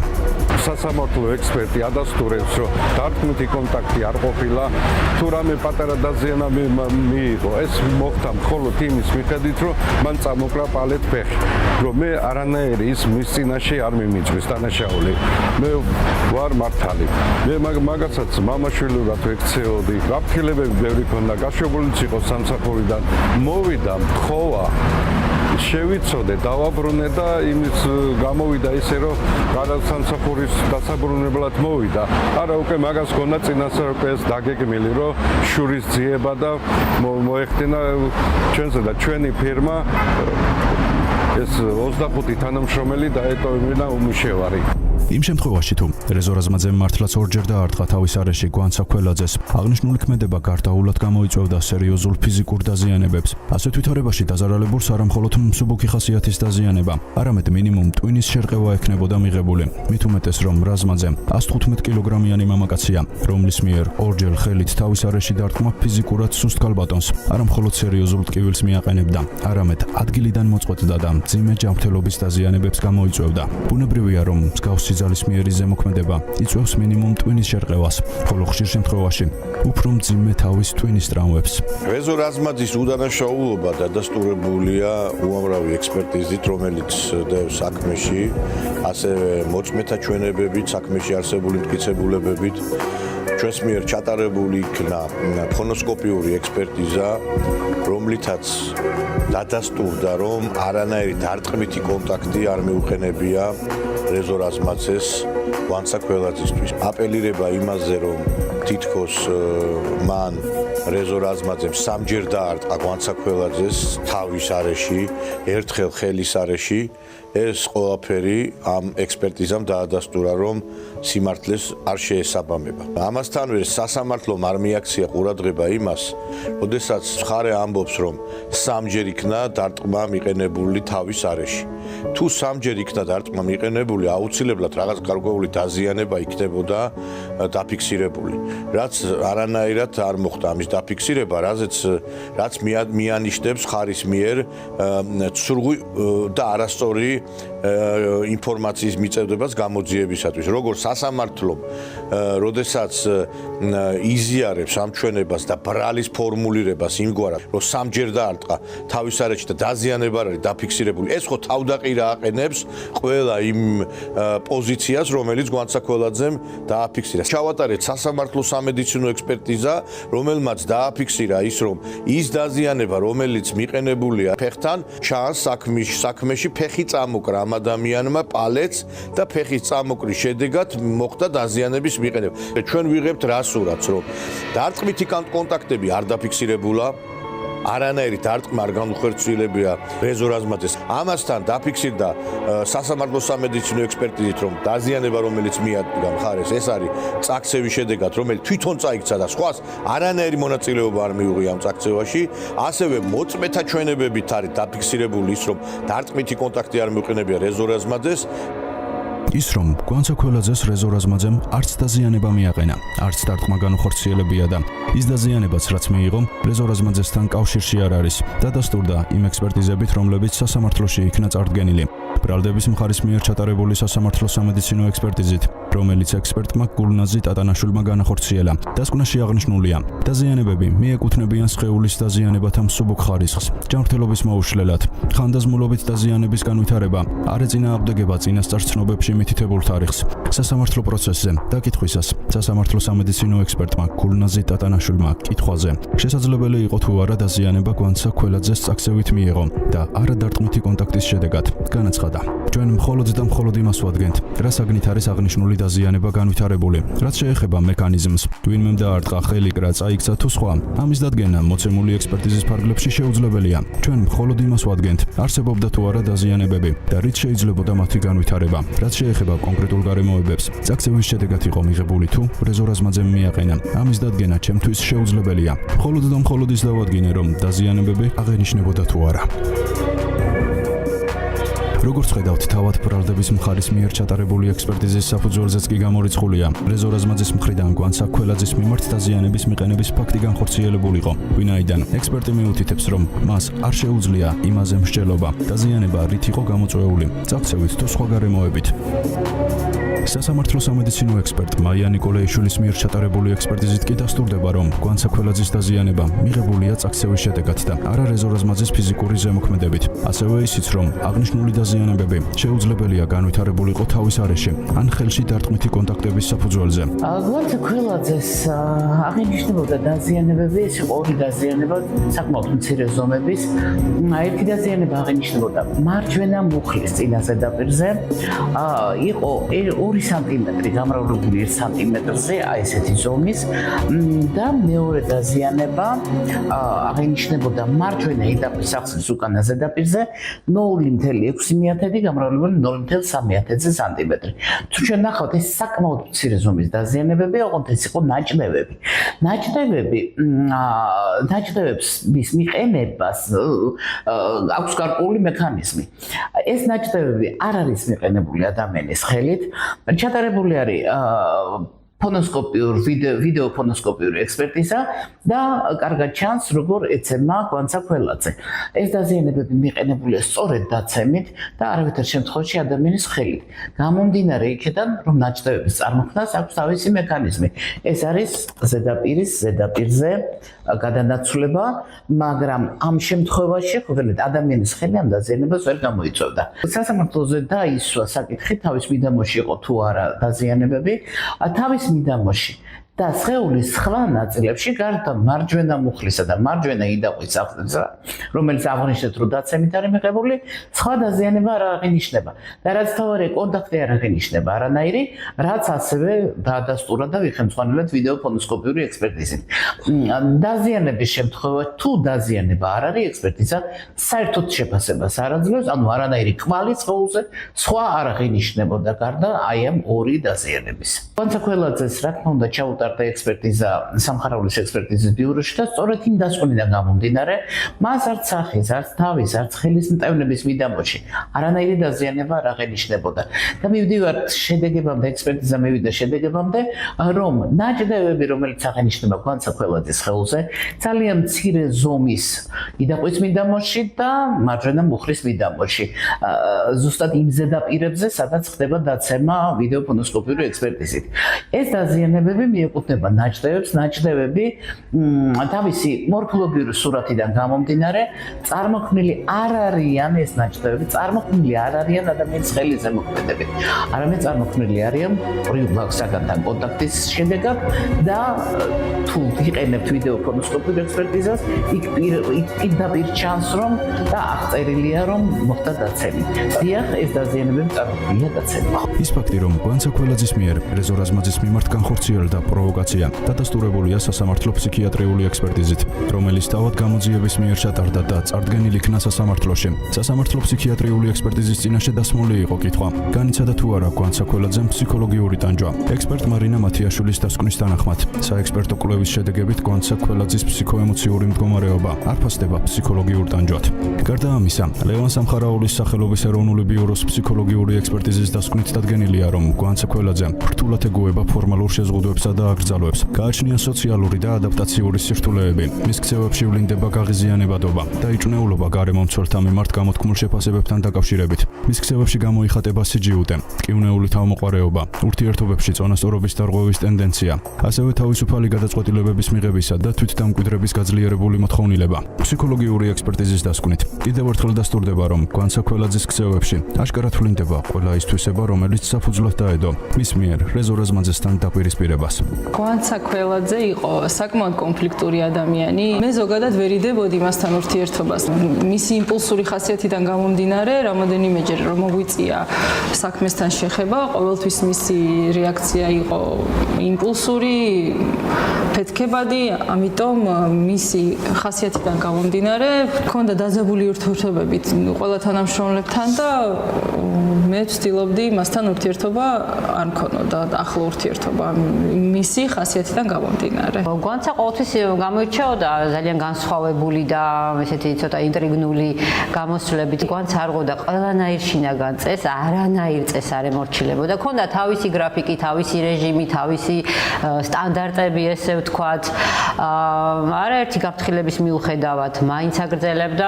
სასამართლო ექსპერტი ადასტურებს, რომ დარტყმითი კონტაქტი არ ყოფილა, თუ რამე პატარა დაზიანება მიიღო. ეს მოხდა მხოლოდ იმის მიხედვით, რომ მან წამოკრა პალეთ ფეხი, რომ მე არანაირი ის მის წინაშე არ მიმიწვის დანაშაული. მე ვარ მართალი. მე მაგასაც მამაშვილურად ვექცეოდი. გაფრთხილებები ბევრი ქონდა, გაშვებულიც იყო სამსახურიდან. მოვიდა მხოვა, შევიცოდე, დავაბრუნე და იმის გამოვიდა ისე, რომ გადასამსახურის დასაბრუნებლად მოვიდა. არა, უკვე მაგას ქონდა წინასწარ უკვე ეს დაგეგმილი, რომ შურის ძიება და მოეხდინა ჩვენზე და ჩვენი ფირმა ეს 25 თანამშრომელი დაეტოვებინა უმუშევარი. იმ შემთხვევაში თუ რეზო რაზმაძემ მართლაც ორჯერ დაარტყა თავის არეში გვანცაკველაძეს, აღნიშნული ქმედება გარდაულად გამოიწვევდა სერიოზულ ფიზიკურ დაზიანებებს. ასეთ ვითარებაში დაზარალებულს არა მხოლოდ მსუბუქი ხასიათის დაზიანება, არამედ მინიმუმ ტვინის შერყევა ექნებოდა მიღებული. მით უმეტეს, რომ რაზმაძე 115 კილოგრამიანი მამაკაცია, რომლის მიერ ორჯერ ხელით თავის არეში დარტყმა ფიზიკურად სუსტ ქალბატონს არა მხოლოდ სერიოზულ ტკივილს მიაყენებდა, არამედ ადგილიდან მოწყვეტდა და მძიმე ჯანმრთელობის დაზიანებებს გამოიწვევდა. ბუნებრივია, რომ მსგავსი ძალის მიერი ზემოქმედება იწვევს მინიმუმ ტვინის შერყევას, ხოლო ხშირ შემთხვევაში უფრო მძიმე თავის ტვინის ტრავმებს. რეზო რაზმაძის უდანაშაულობა დადასტურებულია უამრავი ექსპერტიზით, რომელიც დევს საქმეში, ასევე მოწმეთა ჩვენებებით, საქმეში არსებული მტკიცებულებებით. ჩვენს მიერ ჩატარებული იქნა ფონოსკოპიური ექსპერტიზა, რომლითაც დადასტურდა, რომ არანაირი დარტყმითი კონტაქტი არ მიუყენებია რეზო რაზმაძეს გვანცაკველაძისთვის. აპელირება იმაზე, რომ თითქოს მან რეზო რაზმაძემ სამჯერ დაარტყა გვანცაკველაძეს თავის არეში, ერთხელ ხელის არეში. ეს ყველაფერი ამ ექსპერტიზამ დაადასტურა, რომ სიმართლეს არ შეესაბამება. ამასთანავე სასამართლომ არ მიაქცია ყურადღება იმას, როდესაც მხარე ამბობს, რომ სამჯერ იქნა დარტყმა მიყენებული თავის არეში. თუ სამჯერ იქნა დარტყმა მიყენებული, აუცილებლად რაღაც გარკვეული დაზიანება იქნებოდა დაფიქსირებული. რაც არანაირად არ მოხდა ამის დაფიქსირება, რაც მიანიშნებს მხარის მიერ ცრუ და არასწორი ინფორმაციის მიწევდებას გამოძიებისათვის. როგორც სასამართლომ, როდესაც იზიარებს ამ ჩვენებას და ბრალის ფორმულირებას იმგვარად, რომ სამჯერ დაარტყა თავის არეში და დაზიანება არ არის დაფიქსირებული, ეს ხო თავდაყირა აყენებს ყველა იმ პოზიციას, რომელიც გვანცაკველაძემ დააფიქსირა. ჩავატარეთ სასამართლო სამედიცინო ექსპერტიზა, რომელმაც დააფიქსირა ის, რომ ის დაზიანება, რომელიც მიყენებულია ფეხთან, ჩანს საქმეში ფეხი წამოკრა ამ ადამიანმა პალეთს და ფეხის წამოკრის შედეგად მოხდა დაზიანების მიყენება. ჩვენ ვიღებთ რა სურათს, რომ დარტყმითი კონტაქტები არ დაფიქსირებულა, არანაირი დარტყმა არ განუხორციელებია რეზო რაზმაძეს. ამასთან დაფიქსირდა სასამართლო სამედიცინო ექსპერტიზით, რომ დაზიანება, რომელიც მიადგა მხარეს, ეს არის წაქცევის შედეგად, რომელიც თვითონ წაიქცა და სხვას არანაირი მონაწილეობა არ მიუღია ამ წაქცევაში. ასევე მოწმეთა ჩვენებებით არის დაფიქსირებული ის, რომ დარტყმითი კონტაქტი არ მიუყენებია რეზო რაზმაძეს. ის რომ გვანცაკველაძეს რეზო რაზმაძემ არც დაზიანება მიაყენა, არც დარტყმა განუხორციელებია და ის დაზიანებაც რაც მიიღო, რეზო რაზმაძესთან კავშირში არ არის. დადასტურდა იმ ექსპერტიზებით, რომლებიც სასამართლოში იქნა წარდგენილი. ბრალდების მხარის მიერ ჩატარებული სასამართლო სამედიცინო ექსპერტიზით, რომელიც ექსპერტმა გულნაზი ტატანაშვილმა განახორციელა. დასკვნაში აღნიშნულია, დაზიანებები მიეკუთვნებიან სხეულის დაზიანებათა მსუბუქ ხარისხს, ჯანმრთელობის მოუშლელად, ხანდაზმულობით დაზიანების განვითარება, არ ეწინააღმდეგება წინასწარ ცნობებში მითითებულ თარიღს. სასამართლო პროცესზე დაკითხვისას სასამართლო სამედიცინო ექსპერტმა გულნაზი ტატანაშვილმა კითხვაზე, შესაძლებელი იყო თუ არა დაზიანება გვანცაკველაძეს წაქცევით მიიღო და არა დარტყმითი კონტაქტის შედეგად, განაცხადა, სცადა. ჩვენ მხოლოდ და მხოლოდ იმას ვადგენთ, რა საგნით არის აღნიშნული დაზიანება განვითარებული, რაც შეეხება მექანიზმს, ვინმემ დაარტყა ხელი, კრა წაიქცა თუ სხვა. ამის დადგენა მოცემული ექსპერტიზის ფარგლებში შეუძლებელია. ჩვენ მხოლოდ იმას ვადგენთ, არსებობდა თუ არა დაზიანებები და რით შეიძლებოდა მათი განვითარება. რაც შეეხება კონკრეტულ გარემოებებს, წაქცევის შედეგად იყო მიღებული თუ რეზო რაზმაძემ მიაყენა. ამის დადგენა ჩემთვის შეუძლებელია. მხოლოდ და მხოლოდ ის დავადგინე, რომ დაზიანებები აღენიშნებოდა თუ არა. როგორც ხედავთ, თავად ბრალდების მხარის მიერ ჩატარებული ექსპერტიზის საფუძველზეც კი გამორიცხულია. რეზო რაზმაძის მხრიდან კვანცა ქველაძის მიმართ დაზიანების მიყენების ფაქტი განხორციელებულიყო. ვინაიდან ექსპერტი მიუთითებს, რომ მას არ შეუძლია იმაზე მსჯელობა. დაზიანება რით იყო გამოწვეული, წაქცევით თუ სხვა გარემოებით. სასამართლო სამედიცინო ექსპერტ მაია ნიკოლაიშვილის მიერ ჩატარებული ექსპერტიზით კი დასტურდება, რომ კვანცა ქველაძის დაზიანება მიღებულია წაქცევის შედეგად და არა რეზო რაზმაძის ფიზიკური ზემოქმედებით. ასევე ისიც, რომ აღნიშნული დაზიანებები შეუძლებელია განვითარებულიყო თავის არეში ან ხელში დარტყმითი კონტაქტების საფუძველზე. კვანცა ქველაძეს აღინიშნებოდა დაზიანებები, ეს იყო ორი დაზიანება საკმაოდ მცირე ზომების. ერთი დაზიანება აღინიშნებოდა მარჯვენა მუხლის წინა ზედაპირზე, იყო 2 სანტიმეტრი გამრავლებული 1 სანტიმეტრზე, აი ესეთი ზომის და მეორე დაზიანება აღინიშნებოდა მარჯვენა იდაპის ახსნის უკანა ზედაპირზე 0.6 გამრავლებული 0.3 სანტიმეტრი. თუ ჩვენ ნახავთ, ეს საკმაოდ მცირე ზომის დაზიანებები, ოღონდ ეს იყო ნაჭდევები. ნაჭდევებს მის მიყენებას აქვს გარკვეული მექანიზმი. ეს ნაჭდევები არ არის მიყენებული ადამიანის ხელით. ჩატარებული არის ვიდეო ფონოსკოპიური ექსპერტიზა და კარგად ჩანს, როგორ ეცემა კვანცა ქველაძე. ეს დაზიანებები მიყენებულია სწორედ დაცემით და არავითარ შემთხვევაში ადამიანის ხელით. გამომდინარე იქედან, რომ ნაჭდევების წარმოქმნას აქვს თავისი მექანიზმი. ეს არის ზედაპირზე გადანაცვლება, მაგრამ ამ შემთხვევაში ყოველდღე ადამიანის ხელი ამ დაზიანებას ვერ გამოიწვევდა. სასამართლოზე დაისვა საკითხი, თავის მიდამოში იყო თუ არა დაზიანებები, თავის მიდამოში და სხეულის სხვა ნაწილებში, გარდა მარჯვენა მუხლისა და მარჯვენა იდაყვის აღწერა, რომელიც აღნიშნეთ, რომ დაცემით არის მიღებული, სხვა დაზიანება არ აღინიშნება და რაც თავარია კონტაქტი არ აღინიშნება არანაირი, რაც ასევე დაადასტურა და ვიხელმძღვანელეთ ვიდეო ფონოსკოპიური ექსპერტიზით. დაზიანების შემთხვევაში თუ დაზიანება არ არის, ექსპერტიზა საერთოდ შეფასებას არ აძლევს, ანუ არანაირი კვალი სხეულზე სხვა არ აღინიშნებოდა გარდა აი ამ ორი დაზიანების. კვანცა ქველაძეს რა თქმა უნდა ჩაუტარდა ექსპერტიზა სამხაროვლის ექსპერტიზის ბიუროში და სწორედ იმ დასკვნიდან გამომდინარე, მას არც სახის, არც თავის, არც ხელის მტევნების მიდამოში არანაირი დაზიანება არ აღენიშნებოდა. და მივდივართ შედეგებამდე, ექსპერტიზა მივიდა შედეგებამდე, რომ ნაჭდევები, რომელიც აღენიშნება კვანცა ქველაძის სხეულზე, ძალიან მცირე ზომის იდაყვის მიდამოში და მარჯვენა მუხლის მიდამოში. ზუსტად იმ ზედაპირებზე, სადაც ხდება დაცემა ვიდეო ფონოსკოპიური ექსპერტიზით. ეს დაზიანებები მიეკუთვნება ნაჭდევებს, ნაჭდევები თავისი მორფოლოგიური სურათიდან გამომდინარე, წარმოქმნილი არ არიან ეს ნაჭდევები, წარმოქმნილი არ არიან ადამიანის ხელის ზემოქმედებით. არამედ წარმოქმნილი არიან ორი საგანთან კონტაქტის შედეგად და თუ იყენებთ ვიდეო ფონოსკოპიურ ექსპერტიზას, იქ პირდაპირ ჩანს, რომ და აღწერილია, რომ მოხდა დაცემა. დიახ, ეს დაზიანებები წარმოქმნილია დაცემით. ის ფაქტი, რომ კვანცა ქველაძის მიერ რეზო რაზმაძის მიმართ განხორციელდა პროვოკაცია, დადასტურებულია სასამართლო ფსიქიატრიული ექსპერტიზით, რომელიც თავად გამოძიების მიერ ჩატარდა და წარდგენილი იქნა სასამართლოში. სასამართლო ფსიქიატრიული ექსპერტიზის წინაშე დასმული იყო კითხვა, განიცადა თუ არა კვანცა ქველაძემ ფსიქოლოგიური ტანჯვა. ექსპერტ მარინა მათიაშვილის დასკვნის თანახმად, საექსპერტო კვლევის შედეგებით კვანცა ქველაძის ფსიქოემოციური მდგომარეობა არ ფასდება ფსიქოლოგიურ ტანჯვად. გარდა ამისა, ლევან სამხარაულის სახელობის ეროვნული ბიუროს ფსიქოლოგიური ექსპერტიზის დასკვნით დადგენილია, რომ კვანცა ქველაძე რთულად ეგუება ფორმალურ შეზღუდვებსა და აკრძალვებს. გააჩნია სოციალური და ადაპტაციური სირთულეები, მის ქცევებში ვლინდება გაღიზიანებადობა და იჭვნეულობა გარემომცველთა მიმართ გამოთქმულ შეფასებებთან დაკავშირებით. მის ქცევებში გამოიხატება სიჯიუტე, ტკივნეული თავმოყარეობა, ურთიერთობებში წონასწორობის დარღვევის ტენდენცია, ასევე თავისუფალი გადაწყვეტილებების მიღებისა და თვითდამკვიდრების გაძლიერებული მოთხოვნილება. ფსიქოლოგიური ექსპერტიზის დასკვნით კიდევ ერთხელ დასტურდება, რომ კვანცა ქველაძის ქცევებში აშკარად ვლინდება ყველა ის თვისება, რომელიც საფუძვლად დაედო მის მიერ რეზო რაზმაძესთან დაპირისპირებას. გვანცა ქველაძე იყო საკმაოდ კონფლიქტური ადამიანი. მე ზოგადად ვერ იდებოდი მასთან ურთიერთობას. მისი იმპულსური ხასიათიდან გამომდინარე, რამოდენიმეჯერ რომ მოგვიწია საქმესთან შეხება, ყოველთვის მისი რეაქცია იყო იმპულსური, ფეთქებადი, ამიტომ მისი ხასიათიდან გამომდინარე, მქონდა დაძაბული ურთიერთობებით ყველა თანამშრომლებთან და მე ვცდილობდი მასთან ურთიერთობა არ მქონოდა ახლო ურთიერთობა მისი ხასიათიდან გამომდინარე. გვანცა ყოველთვის გამოირჩეოდა ძალიან განსხვავებული და ესეთი ცოტა ინტრიგნული გამოსვლებით. გვანცა არ ყოფდა ყველანაირ შინაგან წესს, არანაირ წესს არ ემორჩილებოდა. ქონდა თავისი გრაფიკი, თავისი რეჟიმი, თავისი სტანდარტები, ესე ვთქვათ. არაერთი გაფრთხილების მიუხედავად მაინც აგრძელებდა,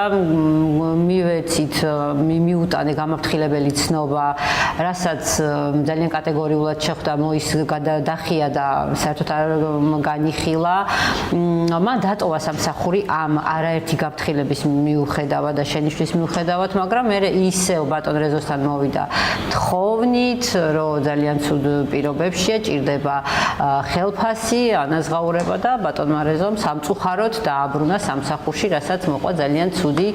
მივეცით, მიუტანე გამაფრთხილებელი ცნობა, რასაც ძალიან კატეგორიულად შეხვდა, ის გადადახია და საერთოდ არ განიხილა. მან დატოვა სამსახური ამ არაერთი გაფრთხილების მიუხედავად და შენიშვნის მიუხედავად, მაგრამ მე ისევ ბატონ რეზოსთან მოვიდა თხოვნით, რომ ძალიან ცუდ პირობებშია, ჭირდება ხელფასი, ანაზღაურება და ბატონმა რეზომ სამწუხაროდ დააბრუნა სამსახურში, რასაც მოყვა ძალიან ცუდი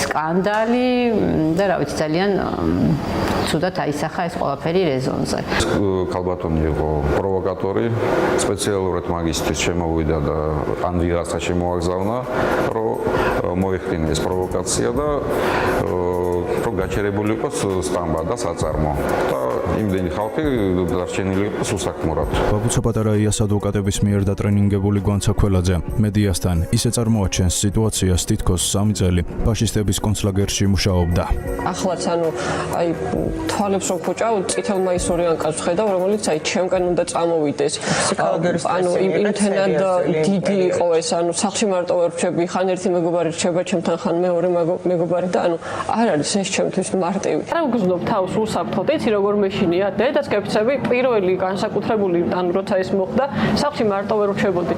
სკანდალი და რა ვიცი, ძალიან ცუდად აისახა ეს ყველაფერი რეზონზე. ქალბატონი იყო პროვოკატორი, სპეციალურად მაგისტრის შემოვიდა და ან ვიღაცა შემოაგზავნა, რომ მოეხდინა ეს პროვოკაცია და რომ გაჩერებული იყოს სტამბა და საწარმო და იმდენი ხალხი დარჩენილი იყოს უსაქმურად. ბაბუცა პატარაიას ადვოკატების მიერ დატრენინგებული გვანცა ქველაძე მედიასთან ისე წარმოაჩენს სიტუაციას, თითქოს 3 წელი ფაშისტების კონცლაგერში მუშაობდა. ახლაც აი თვალებს რომ ხუჭავ წითელმაისურიან კაცს ხედავ, რომელიც ჩემკენ უნდა წამოვიდეს. იმთენად დიდი იყო ეს, სახლში მარტო ვერ რჩები, ხან ერთი მეგობარი რჩება ჩემთან, ხან მეორე მეგობარი და არ არის ეს ჩემთვის მარტივი. არ მგზნობ თავს უსაფრთხოდ, იცი როგორ მეშინია, დედას კეფცები, პირველი განსაკუთრებული, როცა ეს მოხდა, სახლში მარტო ვერ რჩებოდი.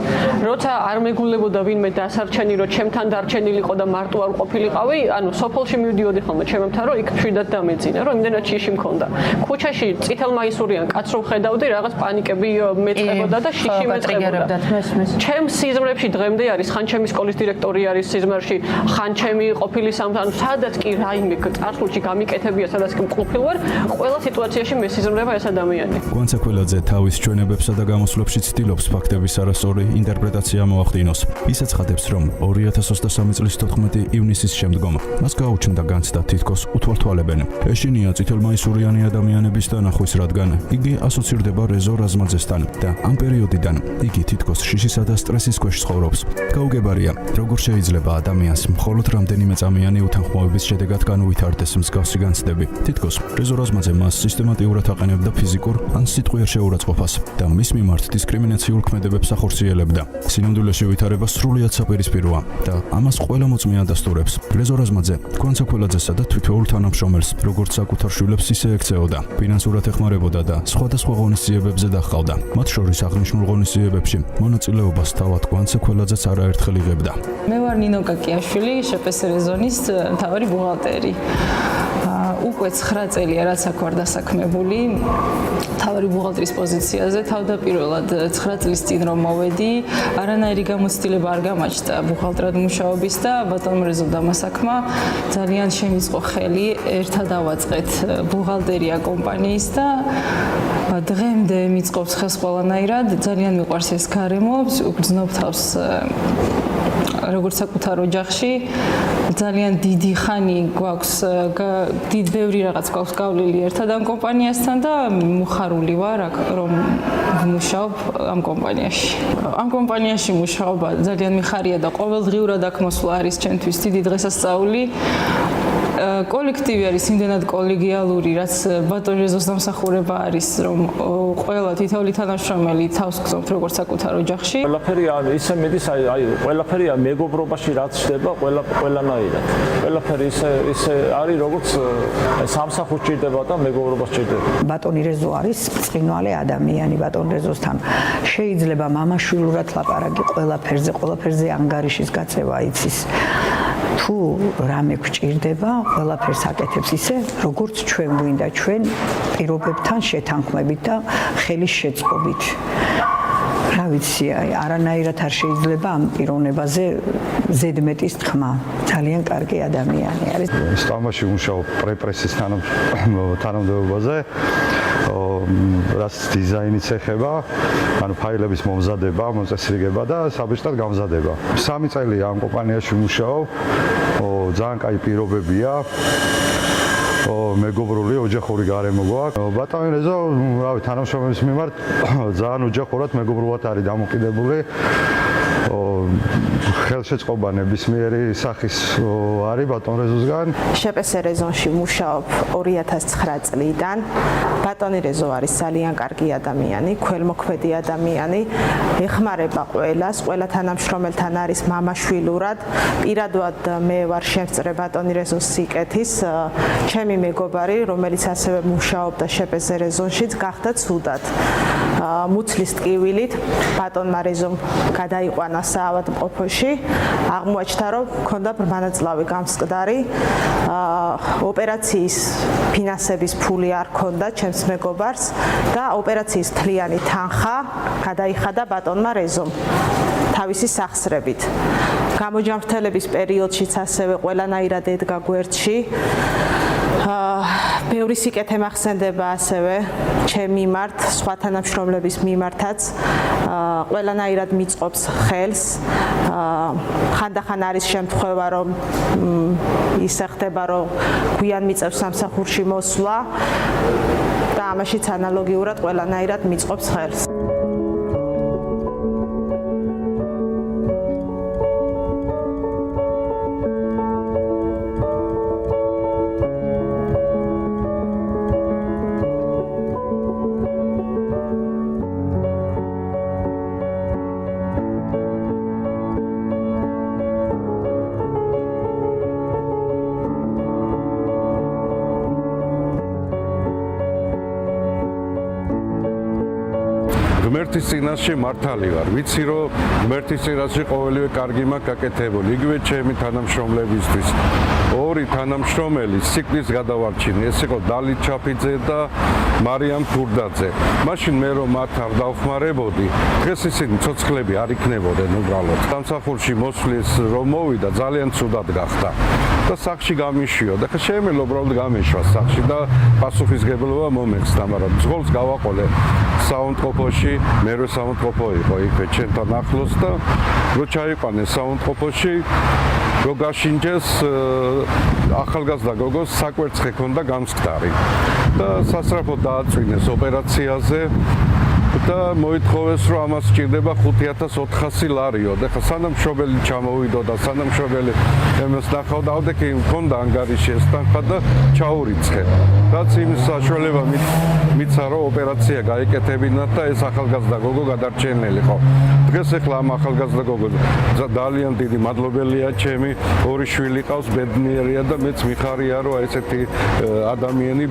როცა არ მეგულებოდა ვინმე დასარჩენი, რომ ჩემთან დარჩენილიყო და მარტო არ ყოფილიყავი, სოფელში მივდიოდი ხოლმე ჩემთან, რომ იქ მშვიდად დამეძინა, რომ იმდენად შიში მქონდა. ქუჩაში წითელმაისურიან კაცს რომ ხედავდი, რაღაც პანიკები მეწყებოდა და შიში მეწყებოდა. ჩემს სიზმრებში დღემდე არის, ხან ჩემი სკოლის დირექტორი არის სიზმრში, ხან ჩემი ყოფილი სადაც კი რაიმე წარსულში გამიკეთებია, სადაც კი მყოფილ ვარ, ყველა სიტუაციაში მე სიზმრება ეს ადამიანი. გვანცა ქველაძე თავის ჩვენებებსა და გამოსვლებში ცდილობს ფაქტების არასწორი ინტერპრეტაცია მოახდინოს. ის აცხადებს, რომ 2023 წლის 14 ივნისის შემდგომ მას გაუჩნდა განცდა თითქოს უთვალთვალებენ. ეშინია წითელმაისურიანი ადამიანების დანახვის, რადგან იგი ასოცირდება რეზო რაზმაძესთან და ამ პერიოდიდან იგი თითქოს შიშისა და სტრესის ქვეშ ცხოვრობს. გაუგებარია, როგორ შეიძლება ადამიანს მხოლოდ რამდენიმე წამიანი უთანხმოების შედეგად განუვითარდეს მსგავსი განცდები. თითქოს რეზო რაზმაძე მას სისტემატიურად აყენებდა ფიზიკურ ან სიტყვიერ შეურაცხყოფას და მის მიმართ დისკრიმინაციულ ქმედებებს ახორციელებდა. სინამდვილეში ვითარება სრულიად საპირისპიროა და ამას ყველა მოწმე ადასტურებს. რეზო რაზმაძე გვანცა ქველაძესა და თვითოეულ თანამშრომელს როგორც საკუთარ შვილებს ისე ექცეოდა, ფინანსურად ეხმარებოდა და სხვადასხვა ღონისძიებებზე დაჰყავდა. მათ შორის აღნიშნულ ღონისძიებებში მონაწილეობას თავად გვანცა ქველაძეც არაერთხელ იღებდა. მე ვარ ნინო კაკიაშვილი, შპს რეზონის მთავარი ბუღალტერი. უკვე 9 წელია რაც აქ ვარ დასაქმებული მთავარი ბუღალტრის პოზიციაზე. თავდაპირველად 9 წლის წინ რომ მოვედი, არანაირი გამოცდილება არ გამაჩნდა ბუღალტრად მუშაობის და ბატონმა რეზომ დამასაქმა. ძალიან შემიწყო ხელი, ერთად ავაწყეთ ბუღალტერია კომპანიის და დღემდე მიწყობს ხელს ყველანაირად. ძალიან მიყვარს ეს გარემო, ვგრძნობ თავს როგორც საკუთარ ოჯახში. ძალიან დიდი ხანი გვაქვს, ბევრი რაღაც გვაქვს გავლილი ერთად ამ კომპანიასთან და მუხარული ვარ, რომ ვმუშაობ ამ კომპანიაში. ამ კომპანიაში მუშაობა ძალიან მიხარია და ყოველდღიურად აქ მოსვლა არის ჩემთვის დიდი დღესასწაული. კოლექტივი არის იმდენად კოლეგიალური, რაც ბატონ რეზოს დამსახურება არის, რომ ყველა თითოეული თანამშრომელი თავს გრძნობთ როგორც საკუთარ ოჯახში. ყველაფერი ისე მიდის, ყველაფერია მეგობრობაში რაც ხდება, ყველანაირად. ყველაფერი ისე არის, როგორც სამსახურ ჭირდება და მეგობრობა ჭირდება. ბატონი რეზო არის ბრწყინვალე ადამიანი, ბატონ რეზოსთან შეიძლება მამაშვილურად ლაპარაკი ყველაფერზე ანგარიშის გაწევა იცის. თუ რამე გჭირდება, ყველაფერს აკეთებს ისე, როგორც ჩვენ გვინდა, ჩვენ პირობებთან შეთანხმებით და ხელის შეწყობით. რა ვიცი, არანაირად არ შეიძლება ამ პიროვნებაზე ზედმეტის თქმა. ძალიან კარგი ადამიანი არის. სტამბაში მუშაობ პრესის თანამდებობაზე, რაც დიზაინიც ეხება, ანუ ფაილების მომზადება, მოწესრიგება და საბჭოთა გამზადება. 3 წელია ამ კომპანიაში მუშაობ, ძალიან კაი პირობებია. მეგობრული ოჯახური გარემო გვაქვს. ბატონი რეზო, რავი, თანამშრომლების მიმართ ძალიან ოჯახურად მეგობრულად არის დამოკიდებული. ხელშეწყობა ნებისმიერი სახის არის ბატონ რეზოსგან. შპს რეზონში მუშაობ 2009 წლიდან. ბატონი რეზო არის ძალიან კარგი ადამიანი, ქველმოქმედი ადამიანი, ეხმარება ყველას, ყველა თანამშრომელთან არის მამაშვილურად. პირადად მე ვარ შემწრე ბატონი რეზოს სიკეთის, ჩემი მეგობარი, რომელიც ასევე მუშაობდა შპს რეზონშიც, გახდა ცუდად. მუცლის ტკივილით ბატონმა რეზომ გადაიყვანა საავადმყოფოში. აღმოაჩნდა, რომ ჰქონდა ბრმანაწლავი გამსკდარი. ოპერაციის ფინანსების ფული არ ჰქონდა ჩემს მეგობარს და ოპერაციის მთლიანი თანხა გადაიხადა ბატონმა რეზომ თავისი სახსრებით. გამოჯამრთელების პერიოდშიც ასევე ყველანაირად ედგა გვერდში. ბევრი სიკეთე მახსენდება ასევე ჩემ მიმართ, სხვა თანამშრომლების მიმართაც. ყველანაირად მიწყობს ხელს. ხანდახან არის შემთხვევა, რომ ისე ხდება, რომ გვიან მიწევს სამსახურში მოსვლა და ამაშიც ანალოგიურად ყველანაირად მიწყობს ხელს. ღმერთის წინაშე მართალი ვარ. ვიცი რომ ღმერთის წინაშე ყოველივე კარგი მაქვს გაკეთებული. იგივე ჩემი თანამშრომლებისთვის. ორი თანამშრომელი სიკლის გადავარჩინე. ეს იყო დალით ჩაფიძე და მარიამ ქურდაძე. მაშინ მე რომ მათ არ დავხმარებოდი, დღეს ისინი ცოცხლები არ იქნებოდნენ უბრალოდ. სამსახურში მოსვლის რომ მოვიდა ძალიან ცუდად გახდა. და სახში გამიშიოდა. ხა შემიძლია უბრალოდ გამეშვა სახში და პასუხისგებლობა მომეცდა, მაგრამ ძღოლს გავაყოლე საუნდტროპოში, მერვე საუნდტროპო იყო იქვე ჩემთან ახლოს და რო ჩაიყვანეს საუნდტროპოში, რო გაშინჯეს ახალგაზრდა გოგოს საკვერცხე ჰქონდა გამსკდარი და სასწრაფოდ დააწვინეს ოპერაციაზე და მოითხოვეს რომ ამას სჭირდება 5400 ლარიო და ხა სანამ მშობელი ჩამოვიდო და სანამ მშობელი εμას ნახავდა ავდექი მქონდა ანგარიში ეს თანხა და ჩაურიცხე რაც იმ საშუალება მიცა რომ ოპერაცია გაიკეთებინათ და ეს ახალგაზრდა გოგო გადარჩენილიყო დღეს ახლა ამ ახალგაზრდა გოგო ძალიან დიდი მადლობელია ჩემი ორი შვილი ყავს ბედნიერია და მეც მიხარია რომ ესეთი ადამიანი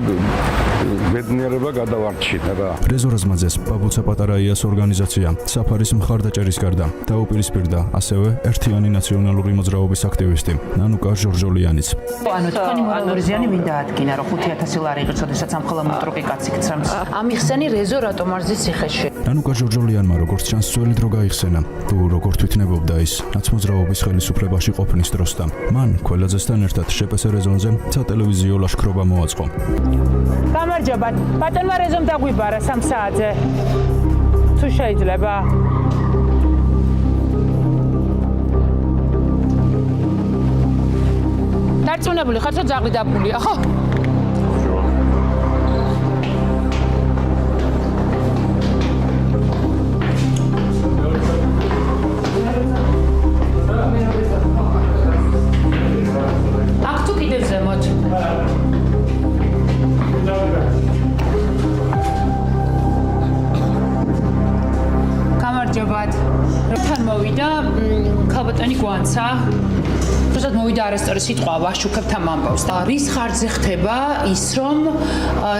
ბედნიერება გადავარჩინა რა რეზო რაზმაძეს ბაბუცა პატარა იას ორგანიზაცია საფარის მხარდაჭერის გარდა დაუპირისპირდა ასევე ერთიანი ნაციონალური მოძრაობის აქტივისტი ნანუკა ჟორჟოლიანიც. ანუ თქვენი მორალიზიანი მინდა ადგინა რომ 5000 ლარი იღებს, ოდესაც ამ ხოლმე მოტროკი კაცი გწრემს. ამიხსენი რეზო რატომ არზის ციხეში? ნანუკა ჟორჟოლიანმა როგორც ჩანს ძველი დრო გაიხსენა. თუ როგორ თვითნებობდა ის ნაცმოძრაობის ხელისუფლებაში ყოფნის დროსთან. მან ქველაძესთან ერთად შპს რეზონზე სატელევიზიო ლაშქრობა მოაწყო. გამარჯობა. ბატონმა რეზომ დაგვიბარა 3 საათზე. თუ შეიძლება. დარწმუნებული ხარ, რომ ძაღლი დაბულია, ხო? აქ თუ კიდევ ზემოთ. გამარჯობათ. როთან მოვიდა ქალბატონი გვანცა. უბრალოდ მოვიდა არასწორი სიტყვა ვაშუქებთან ამბავს და რის ხარჯზე ხდება ის რომ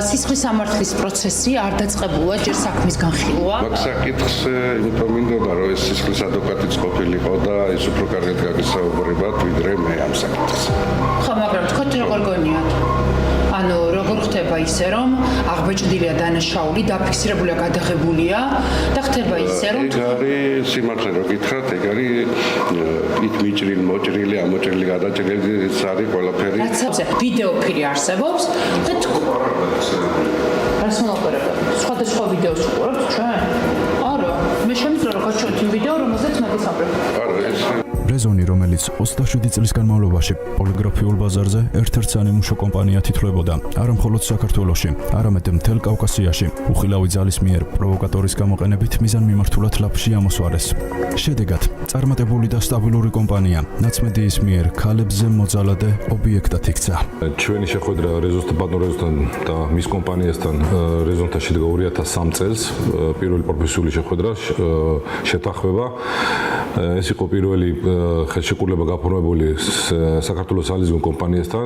სისხლის სამართლის პროცესი არ დაწყებულა ჯერ საქმის განხილვა. მაგ საკითხს იმიტომ მინდოდა რომ ეს სისხლის ადვოკატიც ყოფილიყო და ის უფრო კარგად გაგისაუბრებათ ვიდრე მე ამ საკითხს. ხო, მაგრამ თქვენ როგორ გონიათ? ანუ რომ როგორ ხდება ისე, რომ აღბეჭდილია დანაშაული, დაფიქსირებულია, გადაღებულია და ხდება ისე, რომ ეგ არის სიმართლე რო გითხრათ, ეგ არის იქ მიჭრილი, მოჭრილი, ამოჭრილი, გადაჭრილი, ეს არის ყველაფერი. რაც ვიდეო ფირი არსებობს და სხვადასხვა ვიდეოს უყურებთ ჩვენ? არა, მე შემიძლია რომ გაჩვენოთ იმ ვიდეო, რომელზეც მე ვისაუბრებ. არა, ეს რეზონი, რომელიც 27 წლის განმავლობაში პოლიგრაფიულ ბაზარზე ერთ-ერთ სანიმუშო კომპანია თითლებოდა, არა მხოლოდ საქართველოში, არამედ მთელ კავკასიაში, უხილავი ძალის მიერ პროვოკატორის გამოყენებით მიზანმიმართულად ლაფში ამოსვარეს. შედეგად, წარმატებული და სტაბილური კომპანია ნაცმედიის მიერ ქალებზე მოძალადე ობიექტად იქცა. ჩვენი შეხვედრა რეზონთან, ბატონ რეზონთან და მის კომპანიასთან რეზონთან შედგა 2003 წელს, პირველი პროფესიული შეხვედრა, შეთანხმება. ეს იყო პირველი ხელშეკრულება გაფორმებული საქართველოს ალიზგონ კომპანიასთან,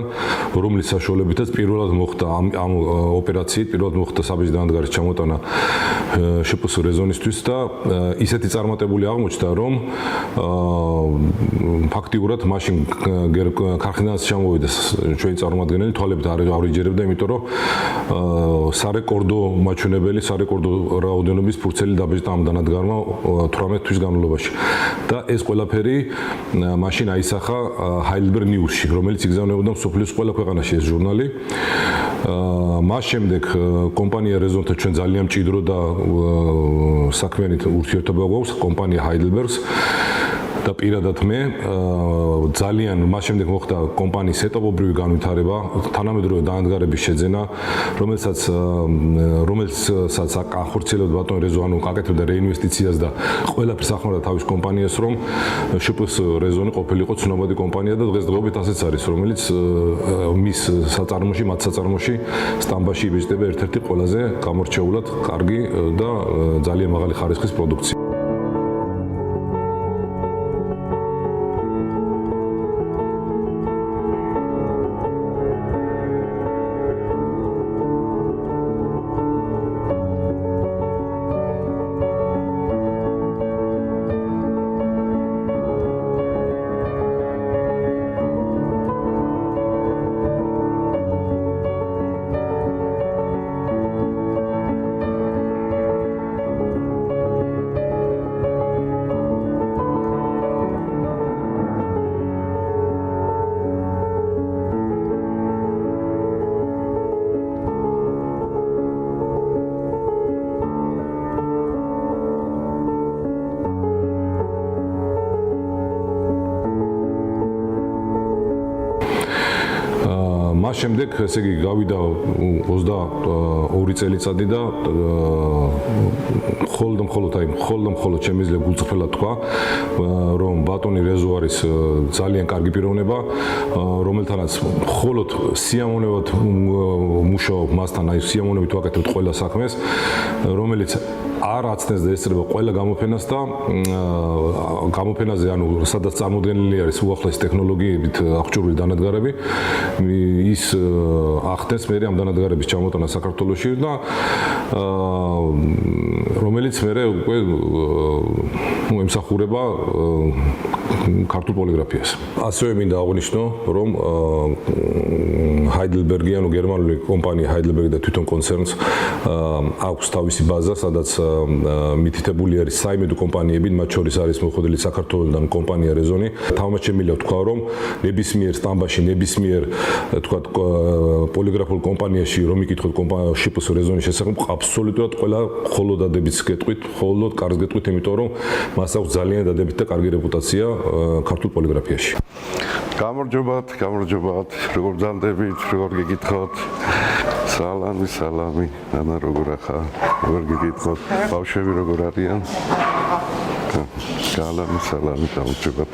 რომლის საშუალებითაც პირველად მოხდა ამ ოპერაციით, პირველად მოხდა საბჭოთა დანადგარის ჩამოტანა შპს რეზონისთვის და ისეთი წარმატებული აღმოჩნდა, რომ ფაქტიურად მაშინ ქარხანას ჩამოვიდა ჩვენი წარმომადგენელი, თვალებით არ იჯერებდა, იმიტომ რომ სარეკორდო მაჩვენებელი, სარეკორდო რაოდენობის ფურცელი დაბეჭდა ამ დანადგარმა 18 თვის განმავლობაში. და ეს ყველაფერი მაშინ აისახა Heidelberg News-ში, რომელიც იგზავნებოდა მსოფლიოს ყველა ქვეყანაში ეს ჟურნალი. მას შემდეგ კომპანია რეზონთან ჩვენ ძალიან მჭიდრო და საქმიანი ურთიერთობა გვაქვს კომპანია Heidelberg-ს და პირადად მე ძალიან მას შემდეგ მოხდა კომპანიის ეტაპობრივი განვითარება, თანამედროვე დანადგარების შეძენა, რომელსაც ახორციელებდა ბატონ რეზო, ანუ აკეთებდა რეინვესტიციას და ყველაფერს ახმარდა თავის კომპანიას, რომ შპს რეზონი ყოფილიყო ცნობადი კომპანია და დღესდღეობით ასეც არის, რომელიც მის საწარმოში, მათ საწარმოში სტამბაში იბეჭდება ერთ-ერთი ყველაზე გამორჩეულად კარგი და ძალიან მაღალი ხარისხის პროდუქცია. მას შემდეგ, ესე იგი, გავიდა 22 წელიწადი და მხოლოდ შემიძლია გულწრფელად თქვა, რომ ბატონი რეზო არის ძალიან კარგი პიროვნება, რომელთანაც მხოლოდ სიამოვნებად მუშაობ მასთან, აი სიამოვნებით ვაკეთებთ ყველა საქმეს, რომელიც არ აცნეს და ესწრება ყველა გამოფენას და გამოფენაზე, ანუ სადაც წარმოდგენილი არის უახლესი ტექნოლოგიებით აღჭურვილი დანადგარები, ის ახდენს მე ამ დანადგარების ჩამოტანა საქართველოში და რომელიც მე უკვე ემსახურება ქართულ პოლიგრაფიას. ასევე მინდა აღვნიშნო, რომ Heidelberg-ი, ანუ გერმანული კომპანია Heidelberg და თვითონ კონცერნს აქვს თავისი ბაზა, სადაც მითითებული არის საიმედო კომპანიები, მათ შორის არის მოხდილი საქართველოსთან კომპანია რეზონი. თამამად შემიძლია ვთქვა, რომ ნებისმიერ სტამბაში, ნებისმიერ თქვა პოლიგრაფიულ კომპანიაში რომ იკითხოთ შპს რეზონის შესახებ, აბსოლუტურად ყველა ხოლოდ დადებითს გეტყვით, ხოლოდ კარგს გეტყვით, იმიტომ რომ მას აქვს ძალიან დადებითი და კარგი რეპუტაცია ქართულ პოლიგრაფიაში. გამარჯობათ, როგორ ძალდებით, როგორ გიგითხოთ? სალამი, ანა როგორ ახარ? როგორ გიგითხოთ? ბავშვები როგორ არიან? სალამი, გამარჯობათ.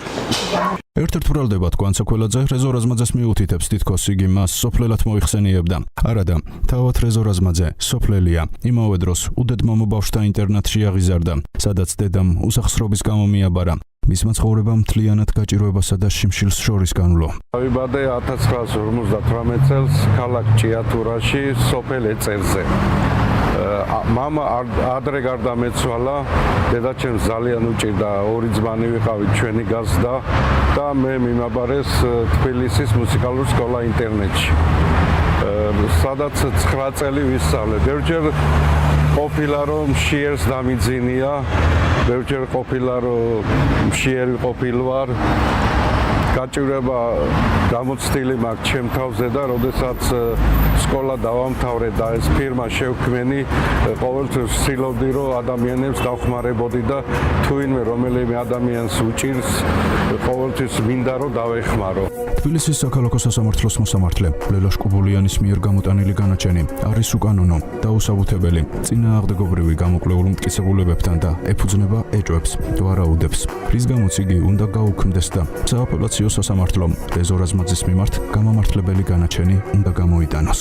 ერთ-ერთ ბრალდებად კვანცაკველაძე რეზო რაზმაძეს მიუთითებს, თითქოს იგი მას სოფლელად მოიხსენიებდა. არადა, თავად რეზო რაზმაძე სოფლელია. იმავე დროს უდედმამო ბავშვთა ინტერნატში აღიზარდა, სადაც დედამ უსახსრობის გამო მიაბარა. მისმა ცხოვრებამ მთლიანად გაჭირვებასა და შიმშილს შორის განვლო. დავიბადე 1958 წელს ქალაქ ჭიათურაში, სოფელ ეწერზე. მამა ადრე გარდამეცვალა, დედაჩემს ძალიან უჭირდა, ორი ძმანი ვიყავით ჩვენი გაზდა და მე მიმაბარეს თბილისის მუსიკალურ სკოლა ინტერნეტში. სადაც 9 წელი ვისწავლე. ბევრჯერ ყოფილა რომ მშიერს დამიძინია, ბევრჯერ ყოფილა რომ მშიერი ყოფილვარ. გაჭირება გამოცდილი მაქვს ჩემ თავზე და როდესაც სკოლა დავამთავრე და ეს ფირმა შევქმენი, ყოველთვის ვცდილობდი რომ ადამიანებს დავხმარებოდი და თუ ვინმე რომელიმე ადამიანს უჭირს, ყოველთვის მინდა რომ დავეხმარო. თბილისის საქალაქო სასამართლოს მოსამართლე ლელაშ კუბულიანის მიერ გამოტანილი განაჩენი არის უკანონო, დაუსაბუთებელი, წინააღმდეგობრივი გამოკვლეულ მტკიცებულებებთან და ეფუძნება ეჭვებს, ვარაუდებს. რის გამოც იგი უნდა გაუქმდეს და სააპელაციო სასამართლომ რეზო რაზმაძის მიმართ გამამართლებელი განაჩენი უნდა გამოიტანოს.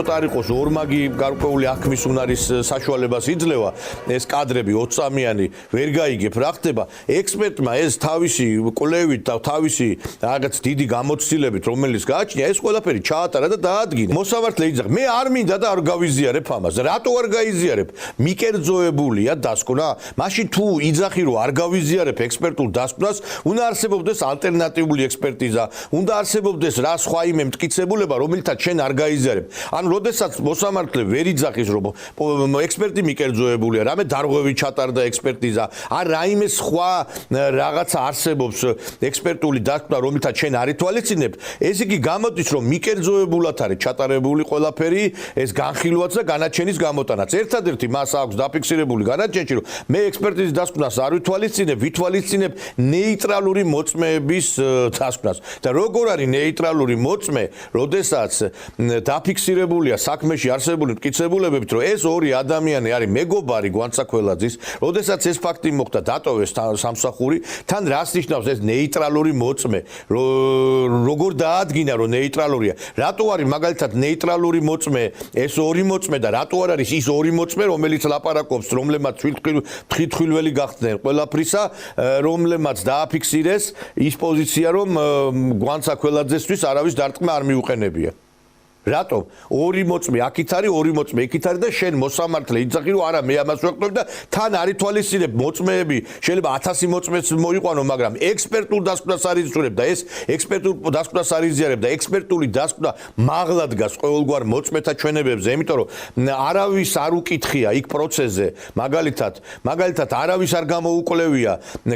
ტარიყოს ორმაგი გარკვეული აქმის უნარის საშუალებას იძლევა ეს კადრები 20 წამიანი ვერ გაიგებ რა ხდება ექსპერტმა ეს თავისი კვლევით და თავისი რაღაც დიდი გამოცდილებით რომელიც გააჩნია ეს ყველაფერი ჩაატარა და დაადგინა მოსამართლე იძახ მე არ მინდა და არ გავიზიარებ ამას რატო არ გაიზიარებ მიკერძოებულია დასკვნა მაშინ თუ იძახი რომ არ გავიზიარებ ექსპერტულ დასკვნას უნდა არსებობდეს ალტერნატიული ექსპერტიზა უნდა არსებობდეს რა სხვა იმე მტკიცებულება რომელთაც შენ არ გაიზიარებ ანუ როდესაც მოსამართლე ვერ იძახის რომ ექსპერტი მიკერძოებულია რამე დარღვევი ჩატარდა ექსპერტიზა არ რაიმე სხვა რაღაცა არსებობს ექსპერტული დასკვნა რომელთაც შენ არ ითვალისწინებ ეს იგი გამოდის რომ მიკერძოებულად არის ჩატარებული ყველაფერი ეს განხილვაც და განაჩენის გამოტანაც ერთადერთი მას აქვს დაფიქსირებული განაჩენში რომ მე ექსპერტიზის დასკვნას არ ვითვალისწინებ ნეიტრალური მოწმეების დასკვნას და როგორ არის ნეიტრალური მოწმე როდესაც დაფიქსირებულია საქმეში არსებული მტკიცებულებებით რომ ეს ორი ადამიანი არის მეგობარი გვანცაკველაძის როდესაც ეს ფაქტი მოხდა დატოვეს სამსახური თან რას ნიშნავს ეს ნეიტრალური მოწმე როგორ დაადგინა რომ ნეიტრალურია რატო არის მაგალითად ნეიტრალური მოწმე ეს ორი მოწმე და რატო არ არის ის ორი მოწმე რომელიც ლაპარაკობს რომლებმაც თვითხილველი გახდნენ ყველაფრისა რომლებმაც დააფიქსირეს ის პოზიცია რომ გვანცაკველაძესთვის არავის დარტყმა არ მიუყენებია რატომ ორი მოწმე აქით არის ორი მოწმე იქით არის და შენ მოსამართლე იძახი რომ არა მე ამას ვეყნობ და თან არ ითვალისწინებ მოწმეები შეიძლება 1000 მოწმეც მოიყვანო მაგრამ ექსპერტულ დასკვნას არ იზიარებ და ეს ექსპერტულ დასკვნას არ იზიარებ და ექსპერტული დასკვნა მაღლა დგას ყოველგვარ მოწმეთა ჩვენებებზე იმიტომ რომ არავის არ უკითხია იქ პროცესზე მაგალითად არავის არ გამოუკვლევია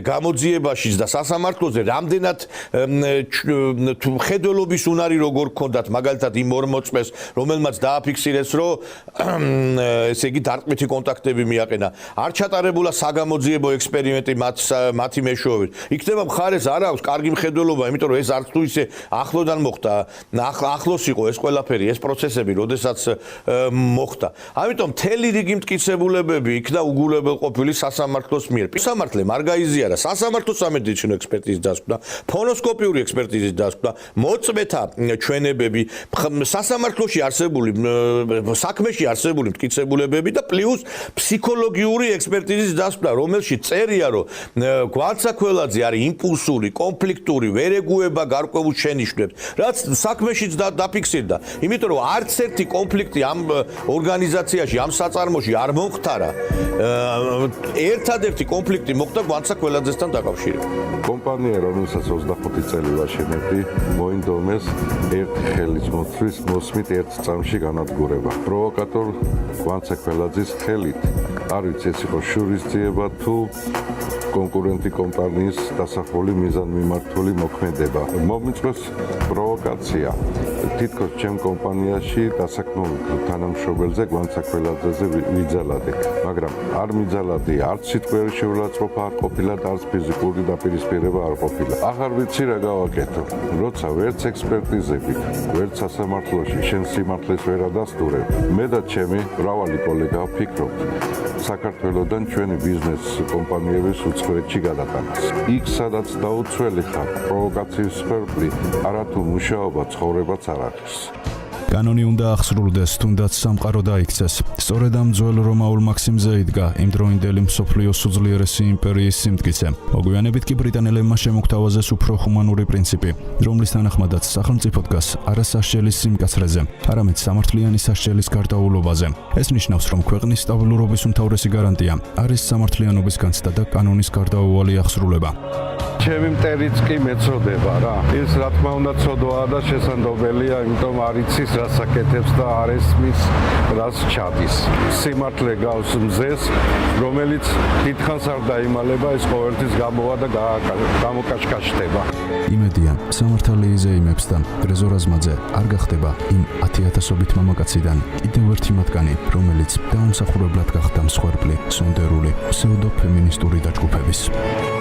გამოძიებაშიც და სასამართლოზე რამდენად ხედველობის უნარი როგორ ქონდათ მაგალითად იმ ორ მოწმეს რომელმაც დააფიქსირეს რომ ესე იგი დარტყმითი კონტაქტები მიაყენა არ ჩატარებულა საგამოძიებო ექსპერიმენტი მათი მეშვეობით იქნება მხარეს არ აქვს კარგი მხედველობა იმიტომ რომ ეს არც თუ ისე ახლოდან მოხდა ახლოს იყო ეს ყველაფერი ეს პროცესები როდესაც მოხდა ამიტომ მთელი რიგი მტკიცებულებები იქნა უგულებელ ყოფილი სასამართლოს მიერ სასამართლემ არ გაიზიარა სასამართლო სამედიცინო ექსპერტიზის დასკვნა ფონოსკოპიური ექსპერტიზის დასკვნა მოწმეთა ჩვენებები სასამართლოში არსებული საქმეში არსებული მტკიცებულებები და პლუს ფსიქოლოგიური ექსპერტიზის დასკვნა რომელშიც წერია რომ გვანცაკველაძე არის იმპულსური კონფლიქტური ვერ ეგუება გარკვეულ შენიშვნებს რაც საქმეშიც დაფიქსირდა იმიტომ რომ არც ერთი კონფლიქტი ამ ორგანიზაციაში ამ საწარმოში არ მომხდარა ერთადერთი კონფლიქტი მოხდა გვანცაკველაძესთან დაკავშირებით კომპანია რომელსაც 25 წელი ვაშენებდი მოინდომეს ერთი ხელის მოწვის მოსმით ერთ წამში განადგურება. პროვოკატორ გვანცაკველაძის ხელით. არ ვიცი ეს იყო შურისძიება თუ კონკურენტი კომპანიის დასახული მიზანმიმართული მოქმედება. მომიწვევს პროვოკაცია. თითქოს ჩემ კომპანიაში დასაქმებულ თანამშრომელზე გვანცაკველაძეზე ვიძალადე, მაგრამ არ მიძალადე, არც სიტყვიერი შეურაცხყოფა არ ყოფილა და არც ფიზიკური დაპირისპირება არ ყოფილა. აღარ ვიცი რა გავაკეთო. როცა ვერც ექსპერტიზები, ვერც სასამართლოში შენ სიმართლეს ვერ ადასტურებ. მე და ჩემი მრავალი კოლეგა ვფიქრობთ საქართველოსდან ჩვენი ბიზნეს კომპანიების უცხოეთში გადატანას. იქ სადაც დაუცველი ხარ, პროვოკაციის სფერბლი, არათუ მუშაობა, ცხოვრებაც არ არის. კანონი უნდა აღსრულდეს, თუნდაც სამყარო დაიქცეს. სწორედ ამ ძველ რომაულ მაქსიმზე იდგა იმდროინდელი მსოფლიოს უძლიერესი იმპერიის სიმტკიცე. მოგვიანებით კი ბრიტანელებმა შემოგთავაზეს უფრო ჰუმანური პრინციპი, რომლის თანახმადაც სახელმწიფო დგას არა სასჯელის სიმკაცრეზე, არამედ სამართლიანი სასჯელის გარდაულობაზე. ეს ნიშნავს, რომ ქვეყნის სტაბილურობის უმთავრესი გარანტია არის სამართლიანობის განცდა და კანონის გარდაუვალი აღსრულება. ჩემი მტერიც კი მეწოდება რა. ის რა თქმა უნდა ცოდვაა და შესაძლებელია, იმიტომ არ იცის რას აკეთებს და არ ესმის, რას ჩადის. სიმართლე გავს მზეს, რომელიც დიდხანს არ დაიმალება, ეს ყოველთვის გამოვა და გამოკაშკაშდება. იმედია, სამართალი იზეიმებს და რეზო რაზმაძე არ გახდება იმ 10,000-ობით მამაკაციდან კიდევ ერთი მათგანი, რომელიც დაუმსახურებლად გახდა მსხვერპლი, სუნდერული, ფსევდოფემინისტური დაჯგუფების.